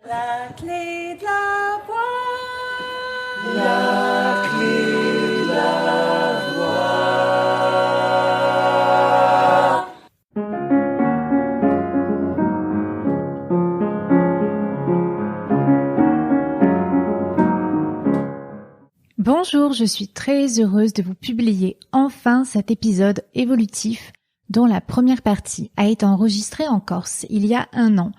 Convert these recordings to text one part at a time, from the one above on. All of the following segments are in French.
La clé de la voix. La clé de la Bonjour, je suis très heureuse de vous publier enfin cet épisode évolutif dont la première partie a été enregistrée en Corse il y a 1 an.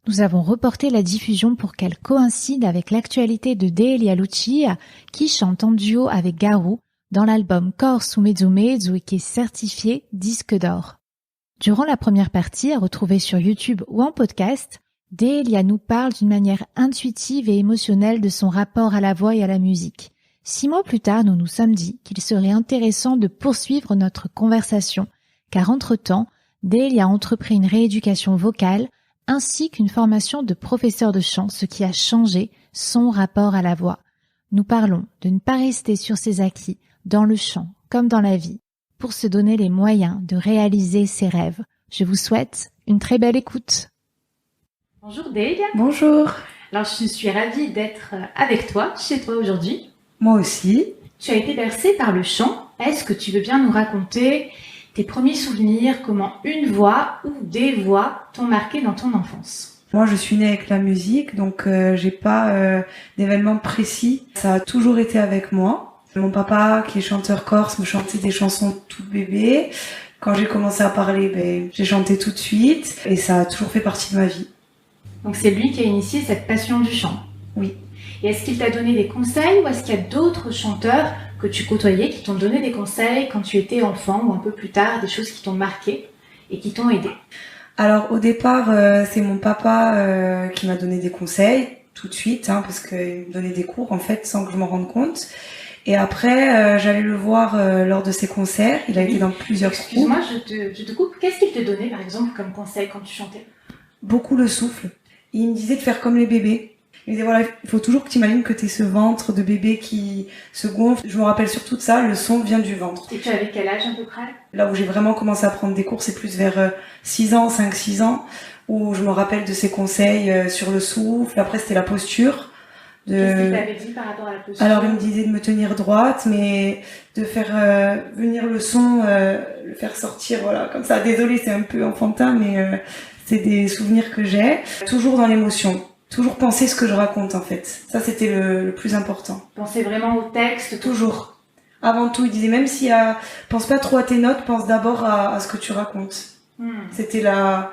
Nous avons reporté la diffusion pour qu'elle coïncide avec l'actualité de Delia Lucia qui chante en duo avec Garou dans l'album Corse ou Mezzo Mezzo et qui est certifié disque d'or. Durant la première partie, à retrouver sur YouTube ou en podcast, Delia nous parle d'une manière intuitive et émotionnelle de son rapport à la voix et à la musique. 6 mois plus tard, nous nous sommes dit qu'il serait intéressant de poursuivre notre conversation, car entre-temps, Delia a entrepris une rééducation vocale ainsi qu'une formation de professeur de chant, ce qui a changé son rapport à la voix. Nous parlons de ne pas rester sur ses acquis, dans le chant comme dans la vie, pour se donner les moyens de réaliser ses rêves. Je vous souhaite une très belle écoute. Bonjour Delia. Bonjour. Alors je suis ravie d'être avec toi, chez toi aujourd'hui. Moi aussi. Tu as été bercée par le chant. Est-ce que tu veux bien nous raconter tes premiers souvenirs, comment une voix ou des voix t'ont marqué dans ton enfance? Moi, je suis née avec la musique, donc j'ai pas d'événement précis. Ça a toujours été avec moi. Mon papa, qui est chanteur corse, me chantait des chansons tout bébé. Quand j'ai commencé à parler, j'ai chanté tout de suite et ça a toujours fait partie de ma vie. Donc c'est lui qui a initié cette passion du chant? Oui. Et est-ce qu'il t'a donné des conseils ou est-ce qu'il y a d'autres chanteurs que tu côtoyais qui t'ont donné des conseils quand tu étais enfant ou un peu plus tard, des choses qui t'ont marqué et qui t'ont aidé? Alors au départ, c'est mon papa qui m'a donné des conseils tout de suite, parce qu'il me donnait des cours en fait sans que je m'en rende compte. Et après, j'allais le voir lors de ses concerts. Il a été dans plusieurs groupes. Excuse-moi, je te coupe. Qu'est-ce qu'il te donnait par exemple comme conseil quand tu chantais? Beaucoup le souffle. Il me disait de faire comme les bébés. Il me disait voilà, il faut toujours que tu imagines que t'es ce ventre de bébé qui se gonfle. Je me rappelle surtout de ça, le son vient du ventre. Et tu avais quel âge à peu près? Là où j'ai vraiment commencé à prendre des cours, c'est plus vers 6 ans, 5-6 ans, où je me rappelle de ses conseils sur le souffle. Après, c'était la posture. Qu'est-ce qu'il t'avait dit par rapport à la posture? Alors, il me disait de me tenir droite, mais de faire venir le son, le faire sortir, voilà, comme ça. Désolée, c'est un peu enfantin, mais c'est des souvenirs que j'ai. Toujours dans l'émotion. Toujours penser ce que je raconte en fait. Ça c'était le plus important. Penser vraiment au texte? Toujours. Avant tout, il disait même si pense pas trop à tes notes, pense d'abord à ce que tu racontes. C'était la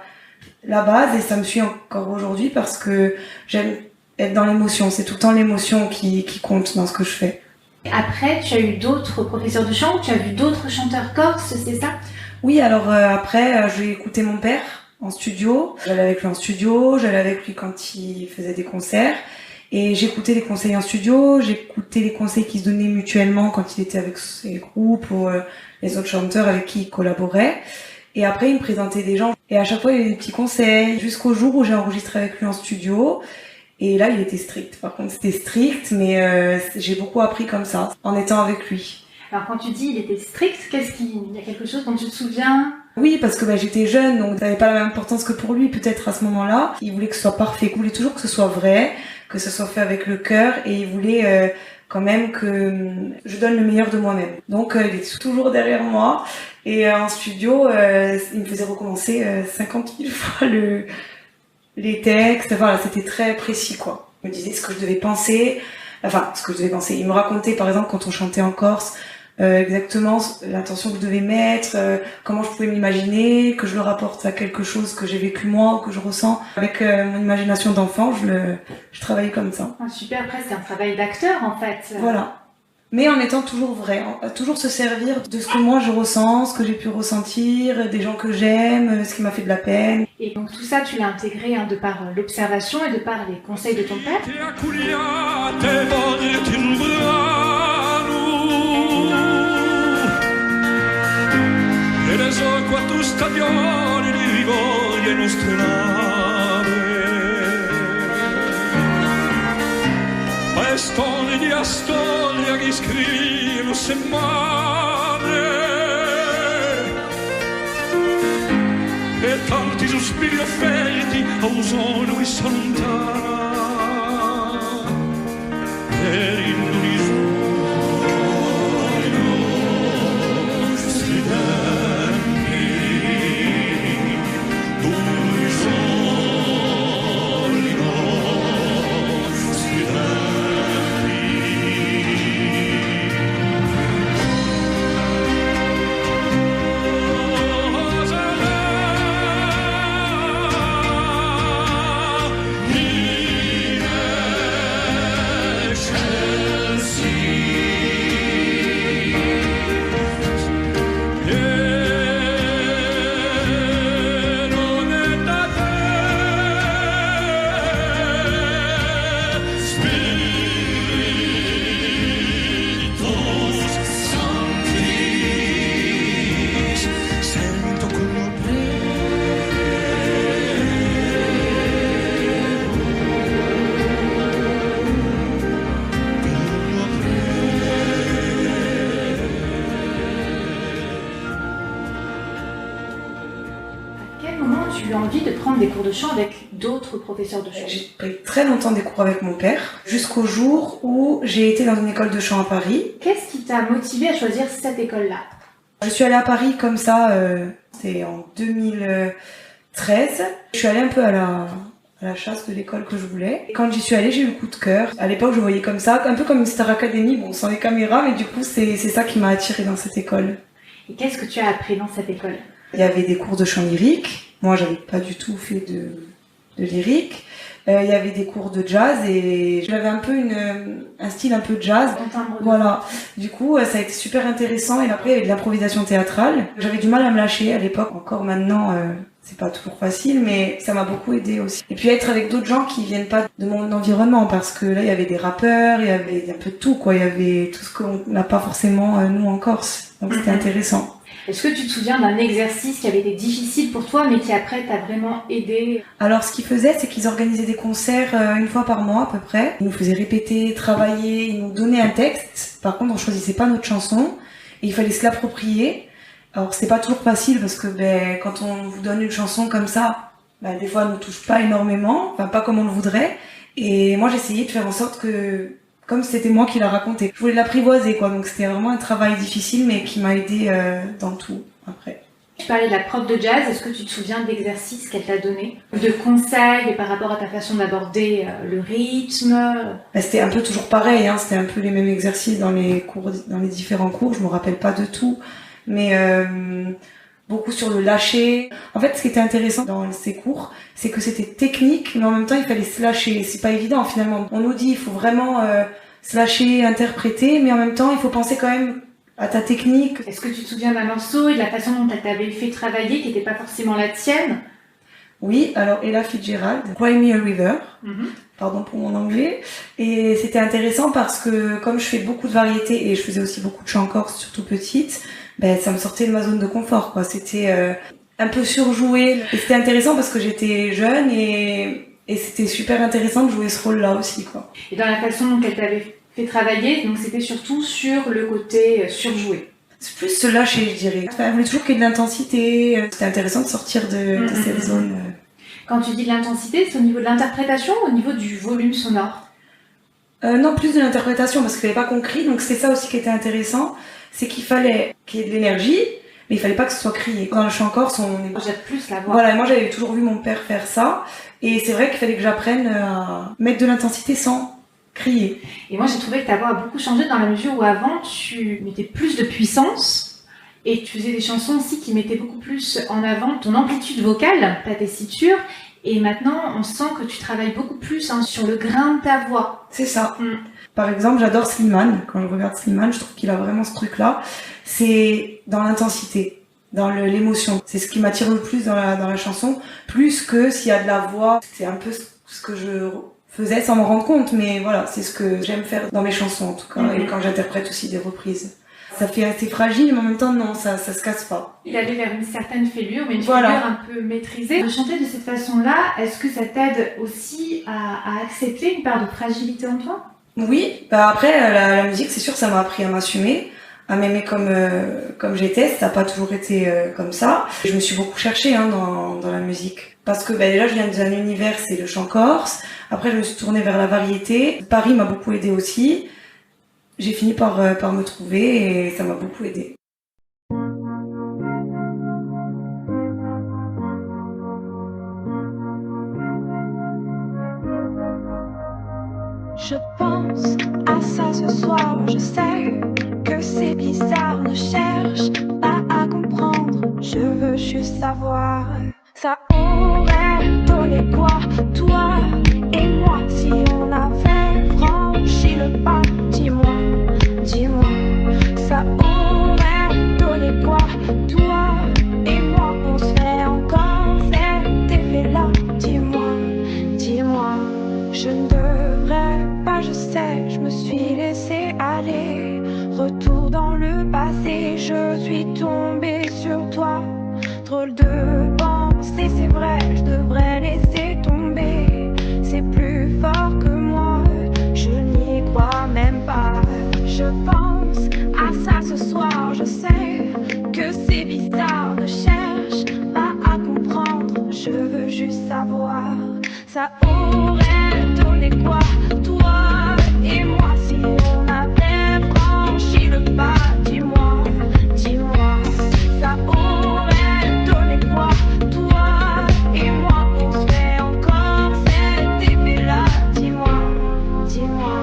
base et ça me suit encore aujourd'hui parce que j'aime être dans l'émotion. C'est tout le temps l'émotion qui compte dans ce que je fais. Après, tu as eu d'autres professeurs de chant, tu as vu d'autres chanteurs corses, c'est ça? Oui, alors après, j'ai écouté mon père en studio. J'allais avec lui en studio, j'allais avec lui quand il faisait des concerts. Et j'écoutais les conseils en studio, j'écoutais les conseils qu'il se donnait mutuellement quand il était avec ses groupes ou les autres chanteurs avec qui il collaborait. Et après, il me présentait des gens. Et à chaque fois, il y avait des petits conseils jusqu'au jour où j'ai enregistré avec lui en studio. Et là, il était strict. Par contre, c'était strict, mais j'ai beaucoup appris comme ça, en étant avec lui. Alors quand tu dis il était strict, il y a quelque chose dont tu te souviens? Oui, parce que j'étais jeune, donc ça n'avait pas la même importance que pour lui, peut-être à ce moment-là. Il voulait que ce soit parfait, il voulait toujours que ce soit vrai, que ce soit fait avec le cœur, et il voulait quand même que je donne le meilleur de moi-même. Donc il était toujours derrière moi, et en studio, il me faisait recommencer 50 000 fois les textes. Voilà, c'était très précis, quoi. Il me disait ce que je devais penser, Il me racontait, par exemple, quand on chantait en Corse, exactement l'intention que je devais mettre, comment je pouvais m'imaginer, que je le rapporte à quelque chose que j'ai vécu moi, que je ressens. Avec mon imagination d'enfant, je travaillais comme ça. Ah, super, après c'est un travail d'acteur en fait. Voilà. Mais en étant toujours vrai, toujours se servir de ce que moi je ressens, ce que j'ai pu ressentir, des gens que j'aime, ce qui m'a fait de la peine. Et donc tout ça tu l'as intégré de par l'observation et de par les conseils de ton père. Quattro stagioni di voglia illustrare e storia di storia che scrivono semane e tanti sospiri offerti a un sogno che s'allontana envie de prendre des cours de chant avec d'autres professeurs de chant? J'ai pris très longtemps des cours avec mon père, jusqu'au jour où j'ai été dans une école de chant à Paris. Qu'est-ce qui t'a motivé à choisir cette école-là? Je suis allée à Paris comme ça, c'était en 2013. Je suis allée un peu à la chasse de l'école que je voulais. Et quand j'y suis allée, j'ai eu le coup de cœur. À l'époque, je voyais comme ça, un peu comme une Star Academy, bon, sans les caméras, mais du coup, c'est ça qui m'a attirée dans cette école. Et qu'est-ce que tu as appris dans cette école? Il y avait des cours de chant lyrique. Moi, j'avais pas du tout fait de lyrique. Il y avait des cours de jazz et j'avais un peu un style un peu jazz. Voilà. Du coup, ça a été super intéressant. Et après, il y avait de l'improvisation théâtrale. J'avais du mal à me lâcher à l'époque. Encore maintenant, c'est pas toujours facile, mais ça m'a beaucoup aidé aussi. Et puis être avec d'autres gens qui viennent pas de mon environnement, parce que là, il y avait des rappeurs, il y avait un peu de tout, quoi. Il y avait tout ce qu'on n'a pas forcément nous en Corse. Donc c'était intéressant. Est-ce que tu te souviens d'un exercice qui avait été difficile pour toi, mais qui après t'a vraiment aidé? Alors, ce qu'ils faisaient, c'est qu'ils organisaient des concerts une fois par mois à peu près. Ils nous faisaient répéter, travailler, ils nous donnaient un texte. Par contre, on choisissait pas notre chanson et il fallait se l'approprier. Alors, c'est pas toujours facile parce que quand on vous donne une chanson comme ça, des fois, elle nous touche pas énormément, enfin pas comme on le voudrait. Et moi, j'essayais de faire en sorte que, comme c'était moi qui la racontais, je voulais l'apprivoiser, quoi. Donc c'était vraiment un travail difficile, mais qui m'a aidé dans tout après. Tu parlais de la prof de jazz, est-ce que tu te souviens d'exercices qu'elle t'a donné, de conseils par rapport à ta façon d'aborder le rythme? C'était un peu toujours pareil, hein. C'était un peu les mêmes exercices dans les cours, dans les différents cours. Je me rappelle pas de tout, mais beaucoup sur le lâcher. En fait, ce qui était intéressant dans ces cours, c'est que c'était technique, mais en même temps, il fallait se lâcher. C'est pas évident, finalement. On nous dit, il faut vraiment se lâcher, interpréter, mais en même temps, il faut penser quand même à ta technique. Est-ce que tu te souviens d'un morceau et de la façon dont elle t'avait fait travailler, qui n'était pas forcément la tienne? Oui, alors Ella Fitzgerald, Cry Me a River. Pardon pour mon anglais. Et c'était intéressant parce que, comme je fais beaucoup de variétés, et je faisais aussi beaucoup de chant corse, surtout petite, ça me sortait de ma zone de confort, quoi. C'était un peu surjoué. Et c'était intéressant parce que j'étais jeune et c'était super intéressant de jouer ce rôle-là aussi, quoi. Et dans la façon dont elle t'avait fait travailler, donc c'était surtout sur le côté surjoué. C'est plus se lâcher, je dirais. Enfin, elle voulait toujours qu'il y ait de l'intensité. C'était intéressant de sortir de cette zone. Quand tu dis de l'intensité, c'est au niveau de l'interprétation ou au niveau du volume sonore? Non, plus de l'interprétation, parce qu'il fallait pas qu'on crie. Donc c'est ça aussi qui était intéressant. C'est qu'il fallait qu'il y ait de l'énergie, mais il fallait pas que ce soit crié. Dans le chant corse, on jette plus la voix. Voilà, et moi j'avais toujours vu mon père faire ça, et c'est vrai qu'il fallait que j'apprenne à mettre de l'intensité sans crier. Et moi j'ai trouvé que ta voix a beaucoup changé dans la mesure où avant tu mettais plus de puissance, et tu faisais des chansons aussi qui mettaient beaucoup plus en avant ton amplitude vocale, ta tessiture, et maintenant on sent que tu travailles beaucoup plus sur le grain de ta voix. C'est ça. Par exemple, j'adore Slimane. Quand je regarde Slimane, je trouve qu'il a vraiment ce truc-là. C'est dans l'intensité, dans l'émotion. C'est ce qui m'attire le plus dans la chanson, plus que s'il y a de la voix. C'est un peu ce que je faisais sans m'en rendre compte, mais voilà, c'est ce que j'aime faire dans mes chansons en tout cas, et quand j'interprète aussi des reprises. Ça fait assez fragile, mais en même temps, non, ça se casse pas. Il allait vers une certaine fêlure, mais une fêlure un peu maîtrisée. De chanter de cette façon-là, est-ce que ça t'aide aussi à accepter une part de fragilité en toi? Oui, après, la musique, c'est sûr, ça m'a appris à m'assumer, à m'aimer comme j'étais. Ça n'a pas toujours été comme ça. Je me suis beaucoup cherchée dans la musique. Parce que déjà, je viens d'un univers, c'est le chant corse. Après, je me suis tournée vers la variété. Paris m'a beaucoup aidée aussi. J'ai fini par me trouver et ça m'a beaucoup aidée. Je pense à ça ce soir, je sais que c'est bizarre, ne cherche pas à comprendre, je veux juste savoir. Ça aurait donné quoi, toi et moi, si on avait franchi le pas? Dis-moi, dis-moi. Ça aurait donné quoi, toi et moi, on se fait encore cet effet-là? Dis-moi, dis-moi. Je ne devrais pas, je sais, je me suis laissé aller. Retour dans le passé, je suis tombée sur toi. Drôle de pensée, c'est vrai, je devrais laisser tomber. C'est plus fort que moi, je n'y crois même pas. Je pense à ça ce soir, je sais que c'est bizarre, ne cherche pas à comprendre, je veux Ça aurait donné quoi, toi et moi, si on avait franchi le pas? Dis-moi, dis-moi. Ça aurait donné quoi, toi et moi? On se fait encore cet effet-là. Dis-moi, dis-moi.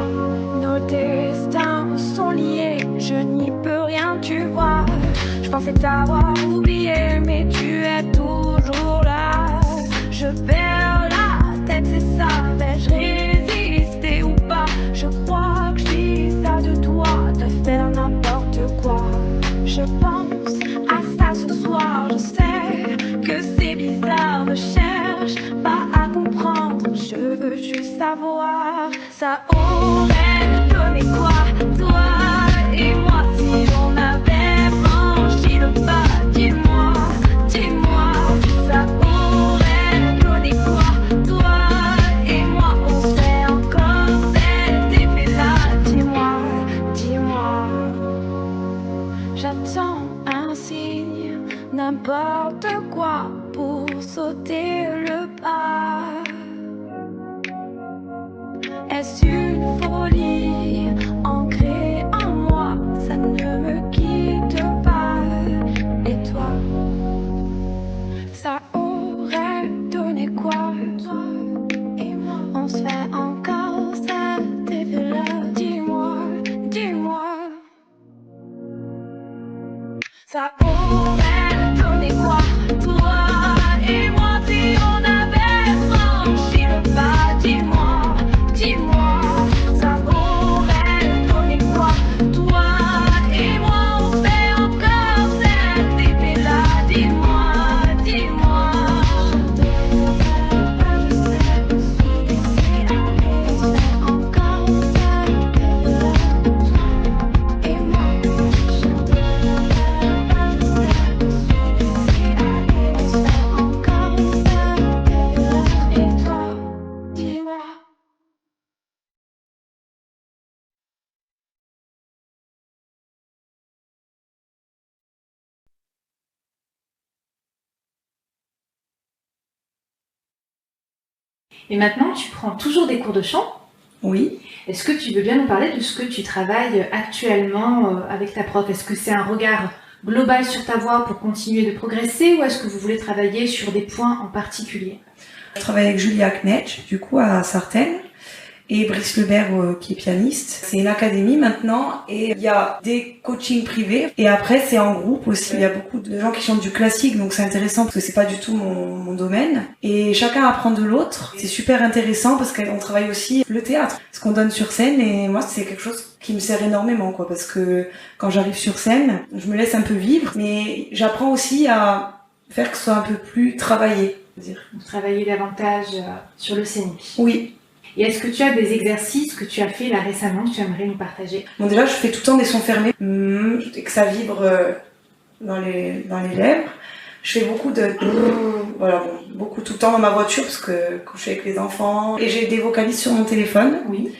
Nos destins sont liés, je n'y peux rien, tu vois. Je pensais t'avoir oublié, mais tu es toujours là. Je perds la tête, c'est ça. Vais-je résister ou pas? Je crois que je dis ça de toi, de faire n'importe quoi. Je pense à ça ce soir, je sais que c'est bizarre. Ne cherche pas à comprendre, je veux juste savoir. Ça aurait donné quoi, toi et moi, si on avait franchi le pas? Dis-moi, dis-moi. Ça aurait donné quoi, toi et moi? On se fait encore cet effet-là. Dis-moi, dis-moi. J'attends un signe, n'importe quoi pour sauter le pas. Est-ce une folie ancrée en moi? Ça ne me quitte pas. Et toi, ça aurait donné quoi, toi et moi? On se fait encore cet effet-là. Dis-moi, dis-moi. Ça aurait donné quoi, toi et moi, si on avait franchi le pas? Dis-moi, dis-moi. Ça aurait donné quoi, toi et moi? On fait encore cet effet-là. Dis-moi, dis-moi. Je sais que si on fait encore cet effet-là, et moi. Et maintenant, tu prends toujours des cours de chant. Oui. Est-ce que tu veux bien nous parler de ce que tu travailles actuellement avec ta prof? Est-ce que c'est un regard global sur ta voix pour continuer de progresser ou est-ce que vous voulez travailler sur des points en particulier? Je travaille avec Julia Knetsch, du coup, à Sartène, et Brice Lebert, qui est pianiste. C'est une académie maintenant, et il y a des coachings privés, et après c'est en groupe aussi. Il y a beaucoup de gens qui chantent du classique, donc c'est intéressant parce que c'est pas du tout mon domaine. Et chacun apprend de l'autre. C'est super intéressant parce qu'on travaille aussi le théâtre, ce qu'on donne sur scène, et moi c'est quelque chose qui me sert énormément, quoi, parce que quand j'arrive sur scène, je me laisse un peu vivre, mais j'apprends aussi à faire que ce soit un peu plus travaillé. Travailler davantage sur le scénique. Oui. Et est-ce que tu as des exercices que tu as fait là récemment que tu aimerais nous partager? Bon, déjà, je fais tout le temps des sons fermés, et que ça vibre dans les lèvres. Je fais beaucoup de... Voilà, bon, beaucoup tout le temps dans ma voiture, parce que quand je suis avec les enfants. Et j'ai des vocalises sur mon téléphone, oui,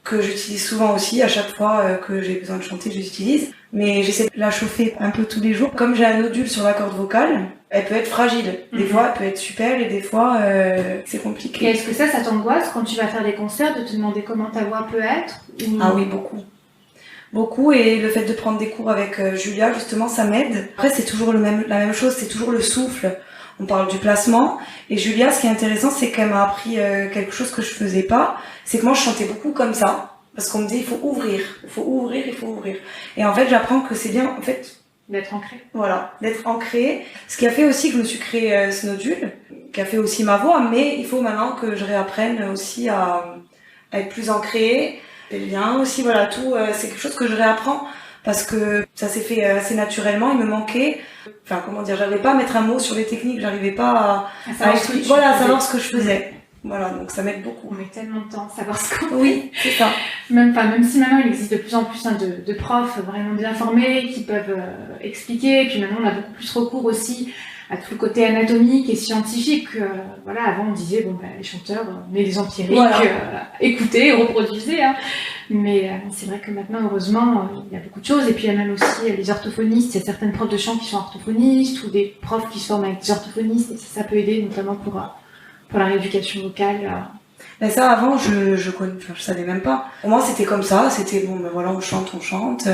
que j'utilise souvent aussi, à chaque fois que j'ai besoin de chanter, je les utilise. Mais j'essaie de la chauffer un peu tous les jours. Comme j'ai un nodule sur la corde vocale, elle peut être fragile. Des fois, elle peut être super, et des fois, c'est compliqué. Et est-ce que ça t'angoisse quand tu vas faire des concerts de te demander comment ta voix peut être ou... Ah oui, beaucoup. Beaucoup, et le fait de prendre des cours avec Julia, justement, ça m'aide. Après, c'est toujours la même chose, c'est toujours le souffle. On parle du placement. Et Julia, ce qui est intéressant, c'est qu'elle m'a appris quelque chose que je faisais pas. C'est que moi, je chantais beaucoup comme ça. Parce qu'on me dit, il faut ouvrir. Il faut ouvrir, il faut ouvrir. Et en fait, j'apprends que c'est bien, en fait... D'être ancré. Voilà, d'être ancré. Ce qui a fait aussi que je me suis créé ce nodule, qui a fait aussi ma voix, mais il faut maintenant que je réapprenne aussi à être plus ancrée. Les liens aussi, voilà, tout, c'est quelque chose que je réapprends parce que ça s'est fait assez naturellement, il me manquait, enfin comment dire, j'arrivais pas à mettre un mot sur les techniques, j'arrivais pas à expliquer, voilà, à savoir ce que je faisais. Voilà, donc ça m'aide beaucoup. On met tellement de temps à savoir ce qu'on fait. Oui, c'est ça. Même si maintenant il existe de plus en plus de profs vraiment bien formés qui peuvent expliquer, et puis maintenant on a beaucoup plus recours aussi à tout le côté anatomique et scientifique. Voilà, avant on disait bon les chanteurs, mais les empiriques, voilà. Écoutez, reproduisez. Hein. Mais c'est vrai que maintenant heureusement il y a beaucoup de choses, et puis il y a même aussi les orthophonistes. Il y a certaines profs de chant qui sont orthophonistes ou des profs qui se forment avec des orthophonistes, et ça peut aider notamment pour pour la rééducation vocale. Mais ça, avant, je savais même pas. Pour moi, c'était comme ça. C'était bon, ben voilà, on chante.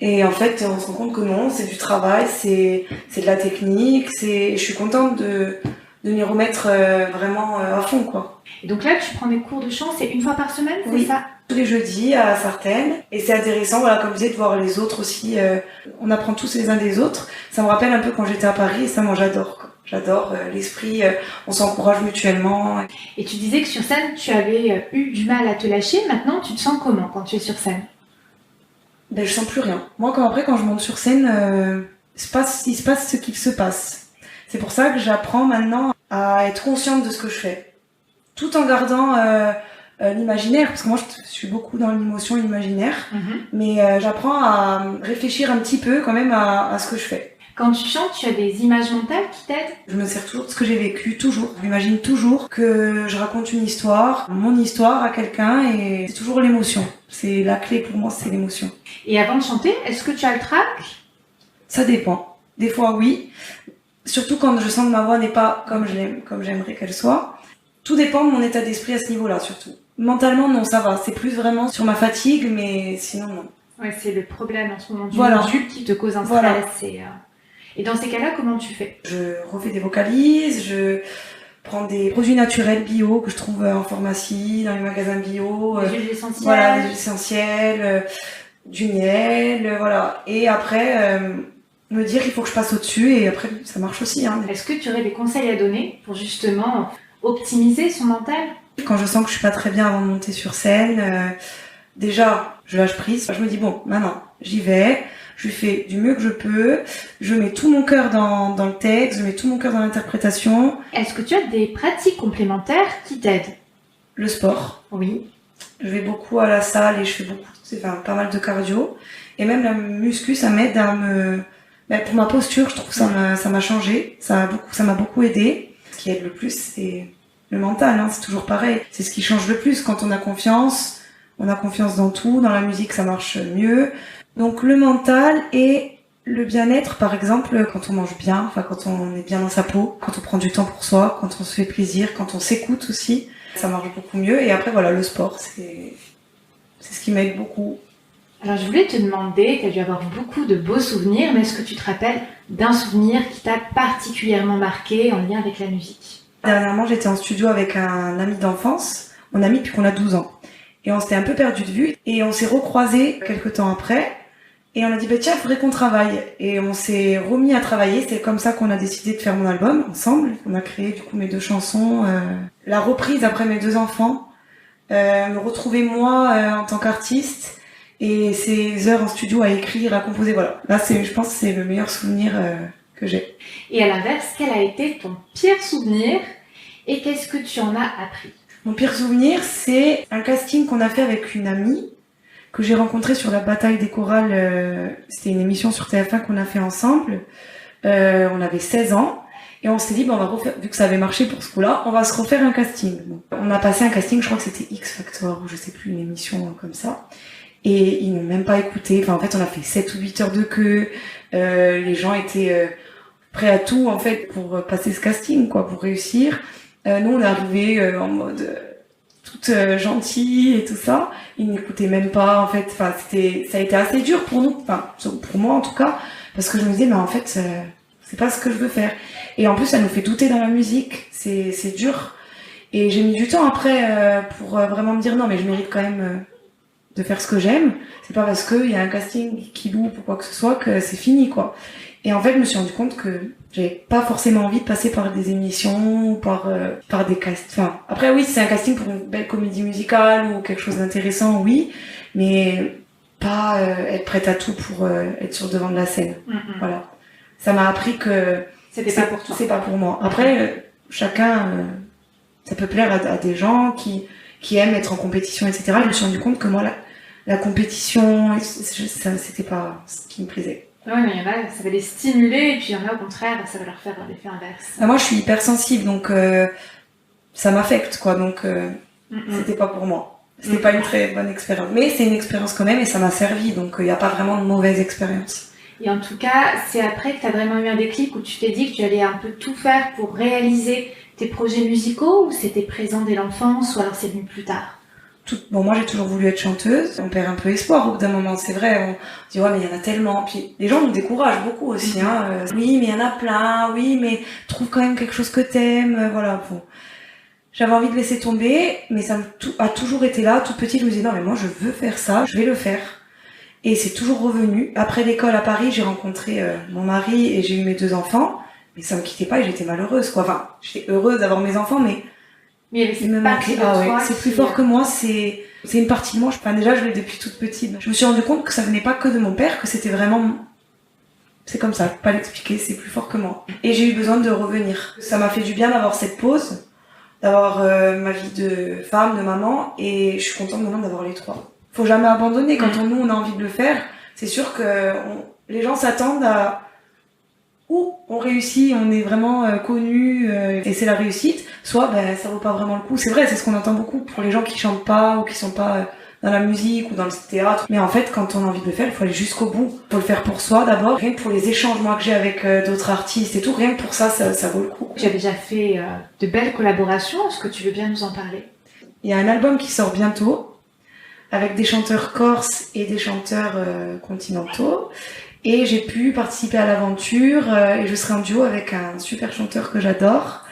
Et en fait, on se rend compte que non, c'est du travail, c'est de la technique. Je suis contente de m'y remettre vraiment à fond, quoi. Et donc là, tu prends des cours de chant, c'est une fois par semaine, c'est Oui. ça? Tous les jeudis à Sartène. Et c'est intéressant, voilà, comme je disais, de voir les autres aussi. On apprend tous les uns des autres. Ça me rappelle un peu quand j'étais à Paris, et ça, moi, j'adore, quoi. J'adore l'esprit, on s'encourage mutuellement. Et tu disais que sur scène, tu avais eu du mal à te lâcher. Maintenant, tu te sens comment quand tu es sur scène? Ben, je sens plus rien. Moi, quand je monte sur scène, il se passe ce qu'il se passe. C'est pour ça que j'apprends maintenant à être consciente de ce que je fais. Tout en gardant l'imaginaire, parce que moi, je suis beaucoup dans l'émotion imaginaire. Mais j'apprends à réfléchir un petit peu quand même à ce que je fais. Quand tu chantes, tu as des images mentales qui t'aident? Je me sers toujours de ce que j'ai vécu, toujours. Je m'imagine toujours que je raconte une histoire, mon histoire à quelqu'un, et c'est toujours l'émotion. C'est la clé pour moi, c'est l'émotion. Et avant de chanter, est-ce que tu as le trac? Ça dépend. Des fois, oui. Surtout quand je sens que ma voix n'est pas comme j'aimerais qu'elle soit. Tout dépend de mon état d'esprit à ce niveau-là, surtout. Mentalement, non, ça va. C'est plus vraiment sur ma fatigue, mais sinon, non. Ouais, c'est le problème en ce moment du Voilà. module qui te cause un stress. Voilà. Et dans ces cas-là, comment tu fais? Je refais des vocalises, je prends des produits naturels bio que je trouve en pharmacie, dans les magasins bio. Des huiles essentielles. Voilà, des huiles essentielles, du miel, voilà. Et après, me dire qu'il faut que je passe au-dessus, et après, ça marche aussi. Hein. Est-ce que tu aurais des conseils à donner pour justement optimiser son mental? Quand je sens que je suis pas très bien avant de monter sur scène, déjà, je lâche prise. Je me dis, bon, maintenant, j'y vais. Je fais du mieux que je peux, je mets tout mon cœur dans le texte, je mets tout mon cœur dans l'interprétation. Est-ce que tu as des pratiques complémentaires qui t'aident? Le sport. Oui. Je vais beaucoup à la salle et je fais pas mal de cardio. Et même la muscu, ça m'aide à pour ma posture, je trouve que ça m'a changé. Ça m'a beaucoup aidé. Ce qui aide le plus, c'est le mental, hein, c'est toujours pareil. C'est ce qui change le plus. Quand on a confiance dans tout. Dans la musique, ça marche mieux. Donc le mental et le bien-être, par exemple, quand on mange bien, quand on est bien dans sa peau, quand on prend du temps pour soi, quand on se fait plaisir, quand on s'écoute aussi, ça marche beaucoup mieux. Et après, voilà, le sport, c'est ce qui m'aide beaucoup. Alors je voulais te demander, tu as dû avoir beaucoup de beaux souvenirs, mais est-ce que tu te rappelles d'un souvenir qui t'a particulièrement marqué en lien avec la musique? Dernièrement, j'étais en studio avec un ami d'enfance, mon ami depuis qu'on a 12 ans. Et on s'était un peu perdu de vue, et on s'est recroisés quelques temps après. Et on a dit, tiens, il faudrait qu'on travaille. Et on s'est remis à travailler. C'est comme ça qu'on a décidé de faire mon album, ensemble. On a créé, du coup, mes 2 chansons. La reprise après mes 2 enfants. Me retrouver moi, en tant qu'artiste. Et ces heures en studio à écrire, à composer, voilà. Là, je pense que c'est le meilleur souvenir que j'ai. Et à l'inverse, quel a été ton pire souvenir? Et qu'est-ce que tu en as appris? Mon pire souvenir, c'est un casting qu'on a fait avec une amie que j'ai rencontré sur la bataille des chorales. C'était une émission sur TF1 qu'on a fait ensemble. On avait 16 ans et on s'est dit, on va refaire, vu que ça avait marché pour ce coup-là, on va se refaire un casting. Bon. On a passé un casting, je crois que c'était X Factor ou je sais plus, une émission comme ça. Et ils m'ont même pas écouté. Enfin, en fait, on a fait 7 ou 8 heures de queue. Les gens étaient prêts à tout, en fait, pour passer ce casting, quoi, pour réussir. Nous, on est arrivés en mode toute gentille et tout ça. Ils n'écoutaient même pas, en fait. Enfin, ça a été assez dur pour nous, enfin, pour moi en tout cas, parce que je me disais, mais en fait, c'est pas ce que je veux faire. Et en plus, ça nous fait douter dans la musique. C'est dur. Et j'ai mis du temps après pour vraiment me dire, non, mais je mérite quand même de faire ce que j'aime. C'est pas parce qu'il y a un casting qui loupe ou quoi que ce soit que c'est fini, quoi. Et en fait, je me suis rendu compte que j'avais pas forcément envie de passer par des émissions ou par des castings. Enfin, après, oui, c'est un casting pour une belle comédie musicale ou quelque chose d'intéressant, oui, mais pas être prête à tout pour être sur le devant de la scène. Voilà. Ça m'a appris que c'était pas pour toi. C'est pas pour moi. Après, chacun, ça peut plaire à des gens qui aiment être en compétition, etc. Je me suis rendu compte que moi, la compétition, c'était pas ce qui me plaisait. Oui, mais il y en a, ça va les stimuler, et puis il y en a au contraire, ça va leur faire l'effet inverse. Moi, je suis hypersensible, donc ça m'affecte, quoi. Donc, c'était pas pour moi. C'était pas une très bonne expérience. Mais c'est une expérience quand même, et ça m'a servi, donc il n'y a pas vraiment de mauvaise expérience. Et en tout cas, c'est après que tu as vraiment eu un déclic où tu t'es dit que tu allais un peu tout faire pour réaliser tes projets musicaux ou c'était présent dès l'enfance ou alors c'est venu plus tard? Bon, moi j'ai toujours voulu être chanteuse. On perd un peu espoir au bout d'un moment, c'est vrai. On dit ouais, mais il y en a tellement. Puis les gens nous découragent beaucoup aussi. Hein. Oui, mais il y en a plein. Oui, mais trouve quand même quelque chose que t'aimes. Voilà. Bon. J'avais envie de laisser tomber, mais ça a toujours été là. Toute petite, je me disais non, mais moi je veux faire ça, je vais le faire. Et c'est toujours revenu. Après l'école à Paris, j'ai rencontré mon mari et j'ai eu mes 2 enfants. Mais ça me quittait pas et j'étais malheureuse, quoi. Enfin, j'étais heureuse d'avoir mes enfants, mais il me manquait. C'est plus fort que moi, c'est une partie de moi. Déjà, je l'ai depuis toute petite. Je me suis rendu compte que ça venait pas que de mon père, que c'était vraiment, c'est comme ça, je peux pas l'expliquer, c'est plus fort que moi. Et j'ai eu besoin de revenir. Ça m'a fait du bien d'avoir cette pause, d'avoir ma vie de femme, de maman, et je suis contente maintenant d'avoir les 3. Faut jamais abandonner. Quand on a envie de le faire, c'est sûr que les gens s'attendent à où on réussit, on est vraiment connu et c'est la réussite, soit ça vaut pas vraiment le coup. C'est vrai, c'est ce qu'on entend beaucoup pour les gens qui chantent pas ou qui sont pas dans la musique ou dans le théâtre. Mais en fait, quand on a envie de le faire, il faut aller jusqu'au bout. Il faut le faire pour soi d'abord. Rien que pour les échanges moi que j'ai avec d'autres artistes et tout, rien que pour ça vaut le coup. Tu as déjà fait de belles collaborations, est-ce que tu veux bien nous en parler? Il y a un album qui sort bientôt avec des chanteurs corses et des chanteurs continentaux. Et j'ai pu participer à l'aventure et je serai en duo avec un super chanteur que j'adore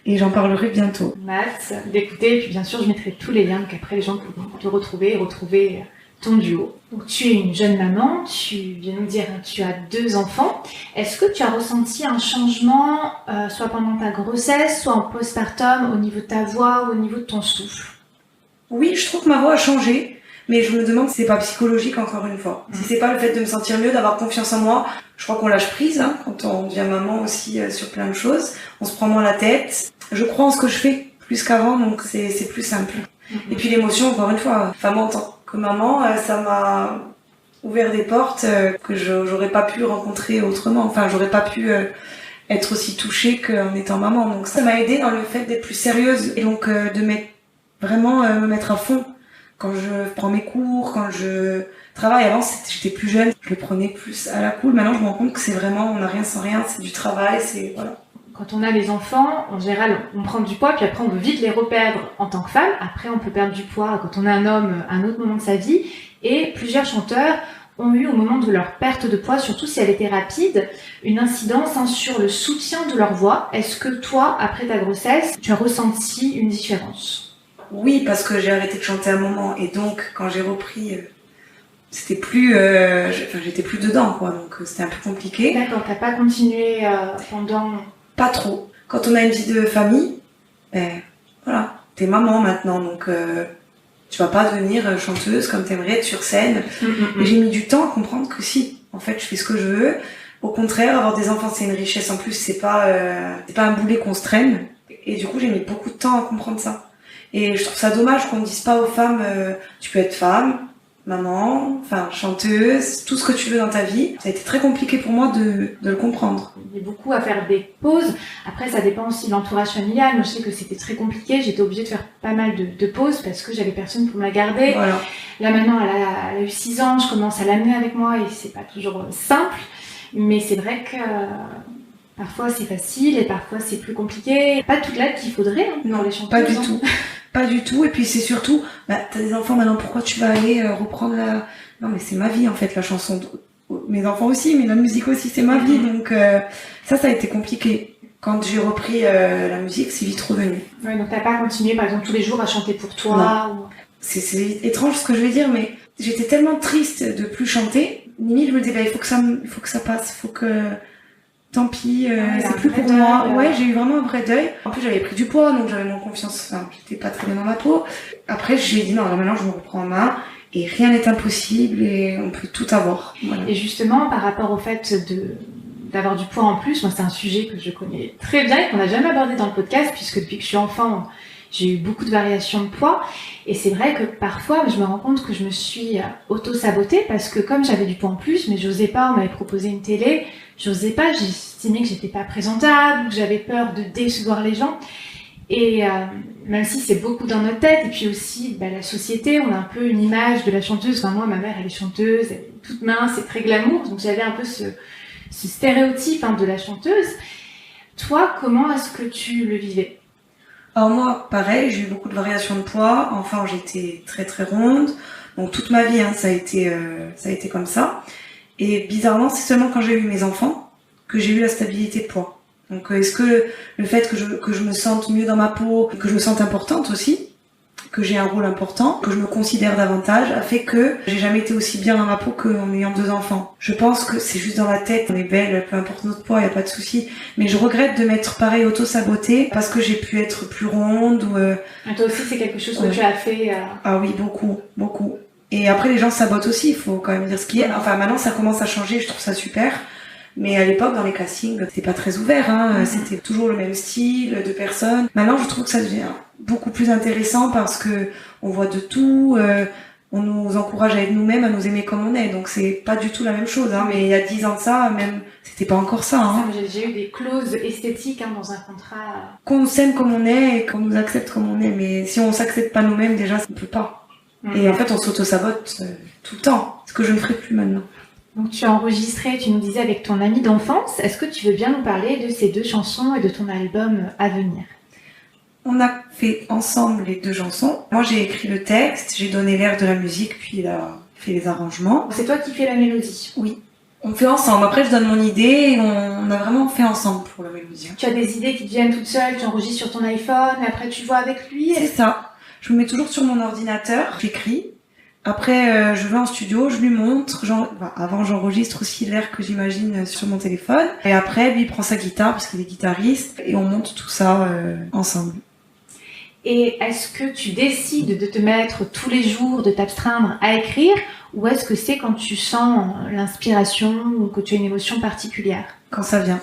et j'en parlerai bientôt. Matt, d'écouter, et puis bien sûr je mettrai tous les liens, donc après les gens pourront te retrouver et retrouver ton duo. Donc tu es une jeune maman, tu viens nous dire que tu as 2 enfants. Est-ce que tu as ressenti un changement, soit pendant ta grossesse, soit en postpartum, au niveau de ta voix ou au niveau de ton souffle? Oui, je trouve que ma voix a changé. Mais je me demande si c'est pas psychologique encore une fois. Si c'est pas le fait de me sentir mieux, d'avoir confiance en moi. Je crois qu'on lâche prise hein, quand on devient maman aussi sur plein de choses. On se prend moins la tête. Je crois en ce que je fais plus qu'avant, donc c'est plus simple. Et puis l'émotion, encore une fois, enfin moi en tant que maman, ça m'a ouvert des portes que j'aurais pas pu rencontrer autrement. Enfin, j'aurais pas pu être aussi touchée qu'en étant maman. Donc ça m'a aidée dans le fait d'être plus sérieuse et donc de me mettre à fond. Quand je prends mes cours, quand je travaille, avant j'étais plus jeune, je le prenais plus à la cool. Maintenant je me rends compte que c'est vraiment, on n'a rien sans rien, c'est du travail, c'est voilà. Quand on a les enfants, en général on prend du poids, puis après on veut vite les reperdre en tant que femme. Après on peut perdre du poids quand on a un homme à un autre moment de sa vie. Et plusieurs chanteurs ont eu au moment de leur perte de poids, surtout si elle était rapide, une incidence sur le soutien de leur voix. Est-ce que toi, après ta grossesse, tu as ressenti une différence ? Oui, parce que j'ai arrêté de chanter un moment et donc quand j'ai repris, c'était plus, j'étais plus dedans quoi, donc c'était un peu compliqué. D'accord, t'as pas continué pendant... Pas trop. Quand on a une vie de famille, voilà, t'es maman maintenant, donc tu vas pas devenir chanteuse comme t'aimerais être sur scène. Et j'ai mis du temps à comprendre que si, en fait, je fais ce que je veux. Au contraire, avoir des enfants, c'est une richesse en plus, c'est pas un boulet qu'on se traîne. Et du coup, j'ai mis beaucoup de temps à comprendre ça. Et je trouve ça dommage qu'on ne dise pas aux femmes tu peux être femme, maman, enfin chanteuse, tout ce que tu veux dans ta vie. Ça a été très compliqué pour moi de le comprendre. Il y a beaucoup à faire des pauses. Après, ça dépend aussi de l'entourage familial. Moi, je sais que c'était très compliqué. J'étais obligée de faire pas mal de pauses parce que j'avais personne pour me la garder. Voilà. Là, maintenant, elle a eu 6 ans. Je commence à l'amener avec moi et c'est pas toujours simple. Mais c'est vrai que parfois c'est facile et parfois c'est plus compliqué. Pas toute l'aide qu'il faudrait pour les chanteuses. Pas du tout. Pas du tout. Et puis c'est surtout, t'as des enfants maintenant, pourquoi tu vas aller reprendre la... Non mais c'est ma vie en fait, la chanson. Mes enfants aussi, mais la musique aussi, c'est ma vie. Donc ça a été compliqué. Quand j'ai repris la musique, c'est vite revenu. Ouais, donc t'as pas continué par exemple tous les jours à chanter pour toi ou... C'est étrange ce que je vais dire, mais j'étais tellement triste de plus chanter. Limite, je me disais, il faut que ça passe, il faut que... Tant pis, c'est plus pour moi. Ouais, j'ai eu vraiment un vrai deuil. En plus, j'avais pris du poids, donc j'avais moins confiance. Enfin, j'étais pas très bien dans ma peau. Après, j'ai dit non, alors maintenant je me reprends en main et rien n'est impossible et on peut tout avoir. Voilà. Et justement, par rapport au fait d'avoir du poids en plus, moi c'est un sujet que je connais très bien et qu'on n'a jamais abordé dans le podcast puisque depuis que je suis enfant, j'ai eu beaucoup de variations de poids. Et c'est vrai que parfois, je me rends compte que je me suis auto-sabotée parce que comme j'avais du poids en plus, mais j'osais pas, on m'avait proposé une télé, j'osais pas, j'estimais que j'étais pas présentable, que j'avais peur de décevoir les gens. Et même si c'est beaucoup dans notre tête, et puis aussi la société, on a un peu une image de la chanteuse. Enfin moi, ma mère, elle est chanteuse, elle est toute mince, c'est très glamour, donc j'avais un peu ce stéréotype de la chanteuse. Toi, comment est-ce que tu le vivais ? Alors moi, pareil, j'ai eu beaucoup de variations de poids. Enfant, j'étais très très ronde. Donc toute ma vie, ça a été comme ça. Et bizarrement, c'est seulement quand j'ai eu mes enfants que j'ai eu la stabilité de poids. Donc est-ce que le fait que je me sente mieux dans ma peau, que je me sente importante aussi, que j'ai un rôle important, que je me considère davantage, a fait que j'ai jamais été aussi bien dans ma peau qu'en ayant 2 enfants. Je pense que c'est juste dans la tête, on est belle, peu importe notre poids, y a pas de souci. Mais je regrette de m'être pareil auto-sabotée parce que j'ai pu être plus ronde ou... Et toi aussi, c'est quelque chose que tu as fait Ah oui, beaucoup, beaucoup. Et après, les gens sabotent aussi, il faut quand même dire ce qui est. Enfin, maintenant, ça commence à changer, je trouve ça super. Mais à l'époque, dans les castings, c'était pas très ouvert, C'était toujours le même style de personnes. Maintenant, je trouve que ça devient beaucoup plus intéressant parce que on voit de tout, on nous encourage à être nous-mêmes, à nous aimer comme on est. Donc c'est pas du tout la même chose, Mais il y a 10 ans de ça, même, c'était pas encore ça, J'ai eu des clauses esthétiques, dans un contrat. Qu'on s'aime comme on est et qu'on nous accepte comme on est. Mais si on s'accepte pas nous-mêmes, déjà, ça ne peut pas. Et en fait, on s'auto-sabote tout le temps. Ce que je ne ferai plus maintenant. Donc tu as enregistré, tu nous disais, avec ton ami d'enfance. Est-ce que tu veux bien nous parler de ces 2 chansons et de ton album à venir? On a fait ensemble les 2 chansons. Moi, j'ai écrit le texte, j'ai donné l'air de la musique, puis il a fait les arrangements. C'est toi qui fais la mélodie? Oui. On fait ensemble. Après, je donne mon idée et on a vraiment fait ensemble pour la mélodie. Tu as des idées qui te viennent toutes seules, tu enregistres sur ton iPhone, et après tu vois avec lui? C'est ça. Je me mets toujours sur mon ordinateur, j'écris. Après, je vais en studio, je lui montre. Avant, j'enregistre aussi l'air que j'imagine sur mon téléphone. Et après, lui, il prend sa guitare, parce qu'il est guitariste, et on monte tout ça ensemble. Et est-ce que tu décides de te mettre tous les jours, de t'abstreindre à écrire, ou est-ce que c'est quand tu sens l'inspiration ou que tu as une émotion particulière? Quand ça vient.